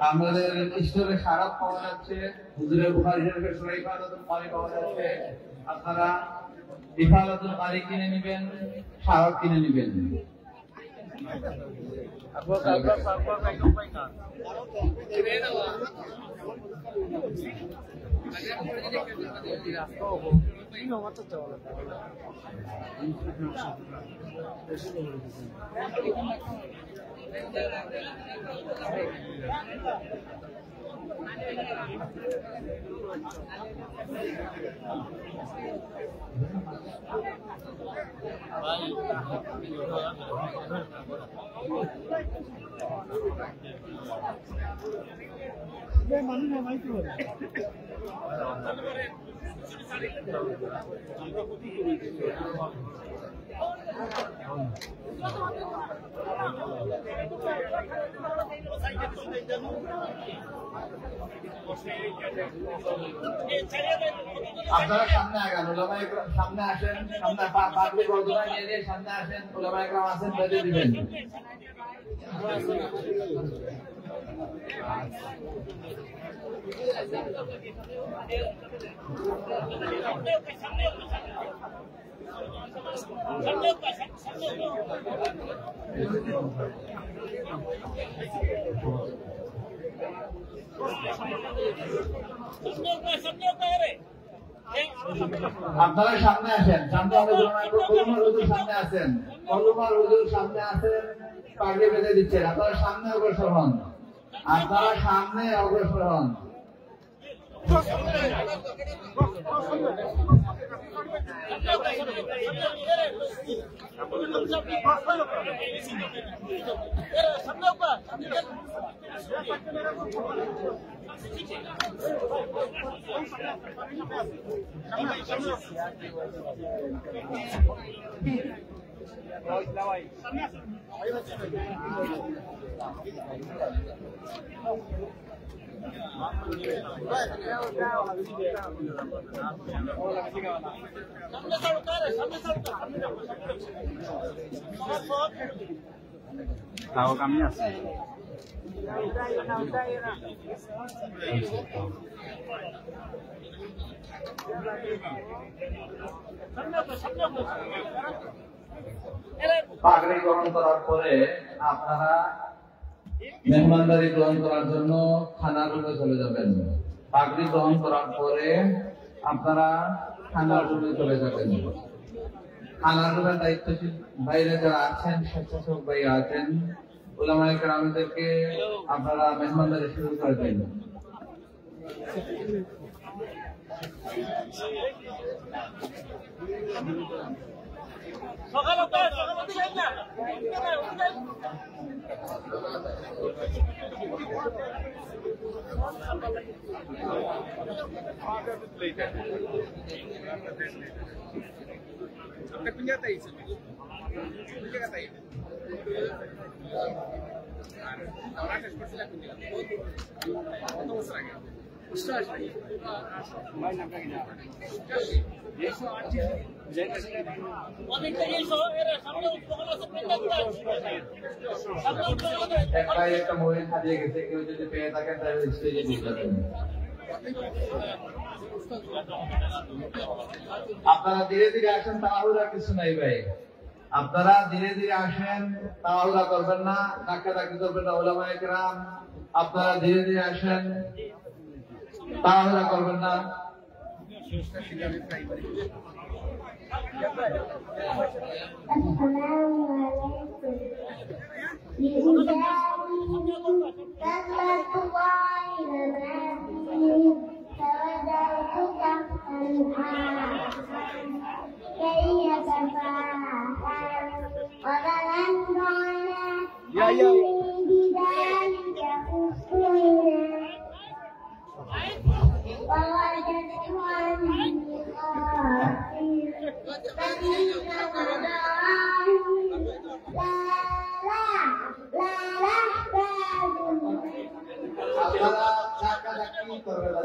আমাদের ইষ্টরের সারাপ পাওয়া যাচ্ছে, হুজুরের বুখারী শরীফের সূরা ইফাদাতুল কারি পাওয়া যাচ্ছে। আপনারা ইফাদাতুল কারি কিনে নেবেন, সারাপ কিনে নেবেন। আপনারা সামনে আগান, উলামায়ে কেরাম সামনে আসেন, সামনে পাগড়ি বর্ধনা নিয়ে দিয়ে সামনে আসেন। উলামায়ে কেরাম আছেন, বেঁধে দিবেন। আপনারা সামনে আসেন, সামনে কলুমার হুজুর সামনে আছেন, কলুমার হুজুর সামনে আছেন, পাগড়ি বেঁধে দিচ্ছেন। আপনারা সামনে অগ্রসর হন, আপনারা সামনে অগ্রসর হন। তাও কামি আছে। পাগড়ি গ্রহণ করার পরে আপনারা মেহমানদারি গ্রহণ করার জন্য খানার রুমে চলে যাবেন। পাগড়ি গ্রহণ করার পরে আপনারা খানার রুমে চলে যাবেন। খানার রুমের দায়িত্বশীল বাইরে যারা আছেন, স্বেচ্ছাসেবক ভাই আছেন, উলামায়ে কেরামদেরকে আপনারা মেহমানদারি শুরু করে দেন। একটা মহিলা হারিয়ে গেছে, কেউ যদি পেয়ে থাকেন তাহলে স্টেজে দিয়ে যাবেন। আপনারা ধীরে ধীরে আসেন, তাড়াহুড়া কিছু নাই ভাই। আপনারা ধীরে ধীরে আসেন, তাড়াহুড়া করবেন না, ধাক্কাধাক্কি করবেন না। উলামায়ে কেরাম আপনারা ধীরে ধীরে আসেন, তাড়াহুড়া করবেন না।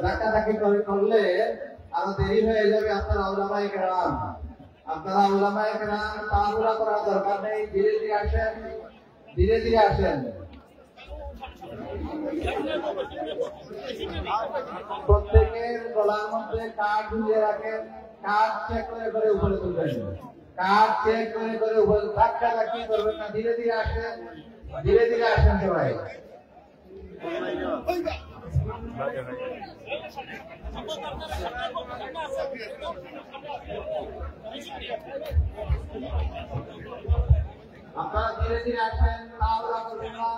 ধাক্কাধাক্কি করলে আরো দেরি হয়ে যাবে। আপনারা উলামায়ে কেরাম তাড়াহুড়া করার দরকার নেই, ধীরে ধীরে আসেন, ধীরে ধীরে আসেন। প্রত্যেকের গলার মধ্যে কার্ড ঝুলিয়ে রাখেন, কার্ড চেক করে করে উপরে তুলবেন, কার্ড চেক করে করে উপরে। ধাক্কাধাক্কি করবেন না, ধীরে ধীরে আসেন, ধীরে ধীরে আসেন সবাই। আপনারা ধীরে ধীরে আসেন, তাড়াহুড়া করবেন না।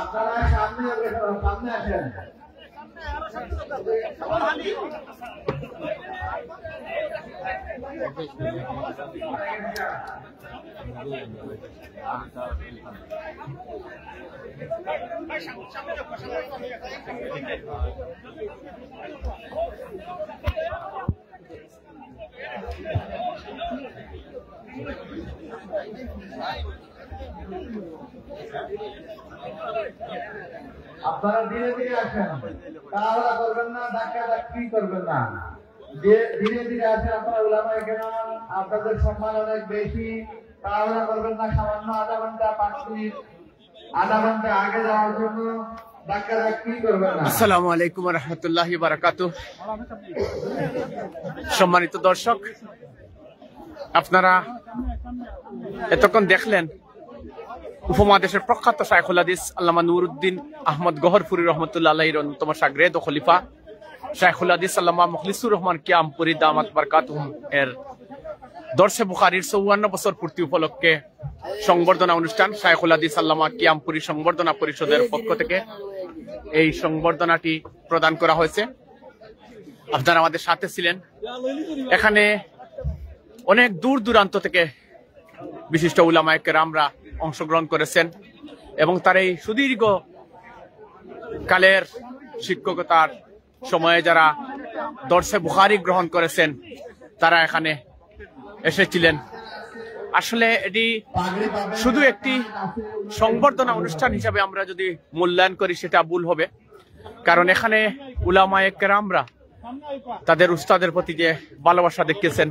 আপনারা সামনে সামনে আসেন। আপনারা ধীরে ধীরে আসেন, তাড়াহুড়া করবেন না, ধাক্কাধাক্কি করবেন না, ধীরে ধীরে আসেন। আপনারা উলামায়ে কেরাম, আপনাদের সম্মান অনেক বেশি, তাড়াহুড়া করবেন না। সামান্য আধা ঘন্টা 5 মিনিট, আধা ঘন্টা আগে যাওয়ার জন্য ধাক্কাধাক্কি করবেন না। আসসালামু আলাইকুম ওয়া রাহমাতুল্লাহি ওয়া বারাকাতুহু। সম্মানিত দর্শক, আপনারা এতক্ষণ দেখলেন উপমহাদেশের প্রখ্যাত শাইখুল হাদিস আল্লামা নুরউদ্দিন আহমদ গহরপুরি রহমতুল্লাহ আলাইহির অন্যতম শাগরেদ ও খলিফা শাইখুল হাদিস আল্লামা মুখলিসুর রহমান কিয়ামপুরি দামাত বারকাতুহুম এর দর্শে বুখারীর 54 বছর পূর্তি উপলক্ষে সংবর্ধনা অনুষ্ঠান শাইখুল হাদিস আল্লামা কিয়ামপুরী সংবর্ধনা পরিষদের পক্ষ থেকে এই সংবর্ধনাটি প্রদান করা হয়েছে। আপনারা আমাদের সাথে ছিলেন। এখানে অনেক দূর দূরান্ত থেকে বিশিষ্ট উলামায়ে কেরামরা অংশগ্রহণ করেছেন এবং তার এই সুদীর্ঘ কালের শিক্ষকতার সময়ে যারা দর্শে বুখারী গ্রহণ করেছেন তারা এখানে এসেছিলেন। আসলে এটি শুধু একটি সংবর্ধনা অনুষ্ঠান হিসাবে আমরা যদি মূল্যায়ন করি সেটা ভুল হবে, কারণ এখানে উলামায়ে কেরামরা তাদের উস্তাদের প্রতি যে ভালোবাসা দেখিয়েছেন,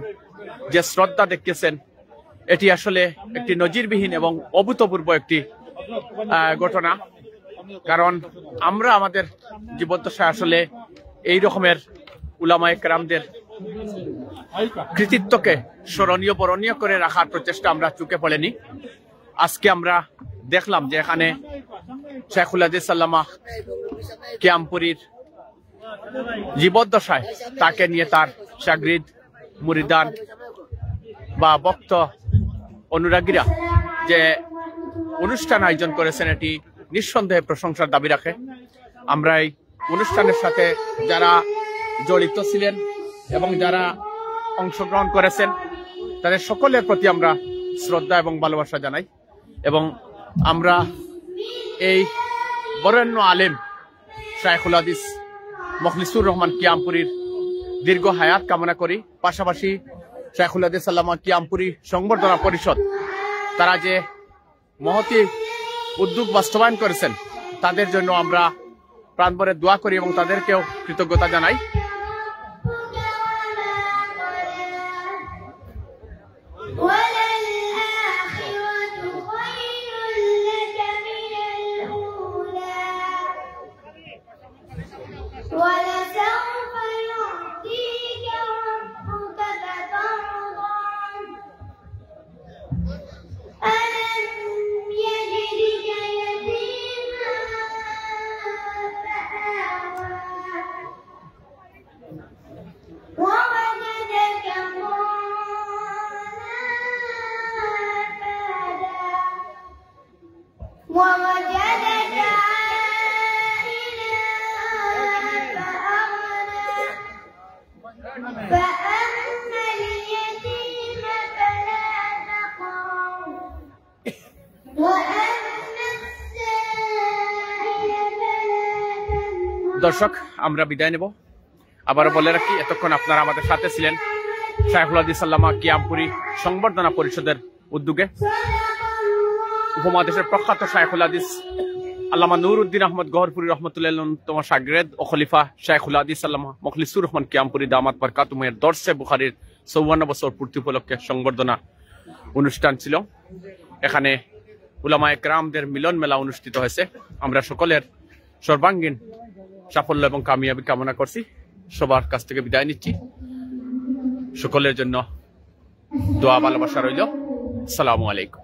যে শ্রদ্ধা দেখিয়েছেন, এটি আসলে একটি নজিরবিহীন এবং অভূতপূর্ব একটি ঘটনা। কারণ আমরা আমাদের জীবদ্দশায় আসলে এই রকমের উলামায়ে কেরামদের কৃতিত্বকে স্মরণীয় বরণীয় করে রাখার প্রচেষ্টা আমরা চোখে পড়েনি। আজকে আমরা দেখলাম যে এখানে শাইখুল হাদিস আল্লামা কিয়ামপুরীর জীবদ্দশায় তাকে নিয়ে তার শাগরিদ, মুরিদান বা ভক্ত অনুরাগীরা যে অনুষ্ঠান আয়োজন করেছেন এটি নিঃসন্দেহে প্রশংসার দাবি রাখে। আমরা এই অনুষ্ঠানের সাথে যারা জড়িত ছিলেন এবং যারা অংশগ্রহণ করেছেন তাদের সকলের প্রতি আমরা শ্রদ্ধা এবং ভালোবাসা জানাই এবং আমরা এই বরেণ্য আলেম শাইখুল হাদিস মখলিসুর রহমান কিয়ামপুরীর দীর্ঘ হায়াত কামনা করি। পাশাপাশি শাইখুল হাদিস আল্লামা কিয়ামপুরী সংবর্ধনা পরিষদ তারা যে মহতি উদ্যোগ বাস্তবায়ন করেছেন তাদের জন্য আমরা প্রাণভরে দোয়া করি এবং তাদেরকেও কৃতজ্ঞতা জানাই। দর্শক, আমরা বিদায় নেব। আবারও বলে রাখি, এতক্ষণ আপনারা আমাদের সাথে ছিলেন শাইখুল হাদিস আল্লামা কিয়ামপুরী সংবর্ধনা পরিষদের উদ্যোগে উপমহাদেশের প্রখ্যাত শাইখুল হাদিস আল্লামা নুরউদ্দিন আহমদ গহরপুরী রহমতুল্লাহ তোমার শাগরেদ ও খলিফা শাইখুল হাদিস আল্লামা মখলিসুর রহমান কিয়ামপুরী দামাত বরকাতুমের দর্শে বুখারীর ৫৪ বছর পূর্তি উপলক্ষে সংবর্ধনা অনুষ্ঠান ছিল। এখানে উলামায়ে কেরামদের মিলন মেলা অনুষ্ঠিত হয়েছে। আমরা সকলের সর্বাঙ্গীন সাফল্য এবং কামিয়াবি কামনা করছি। সবার কাছ থেকে বিদায় নিচ্ছি। সকলের জন্য দোয়া ভালোবাসা রইল। আসসালামু আলাইকুম।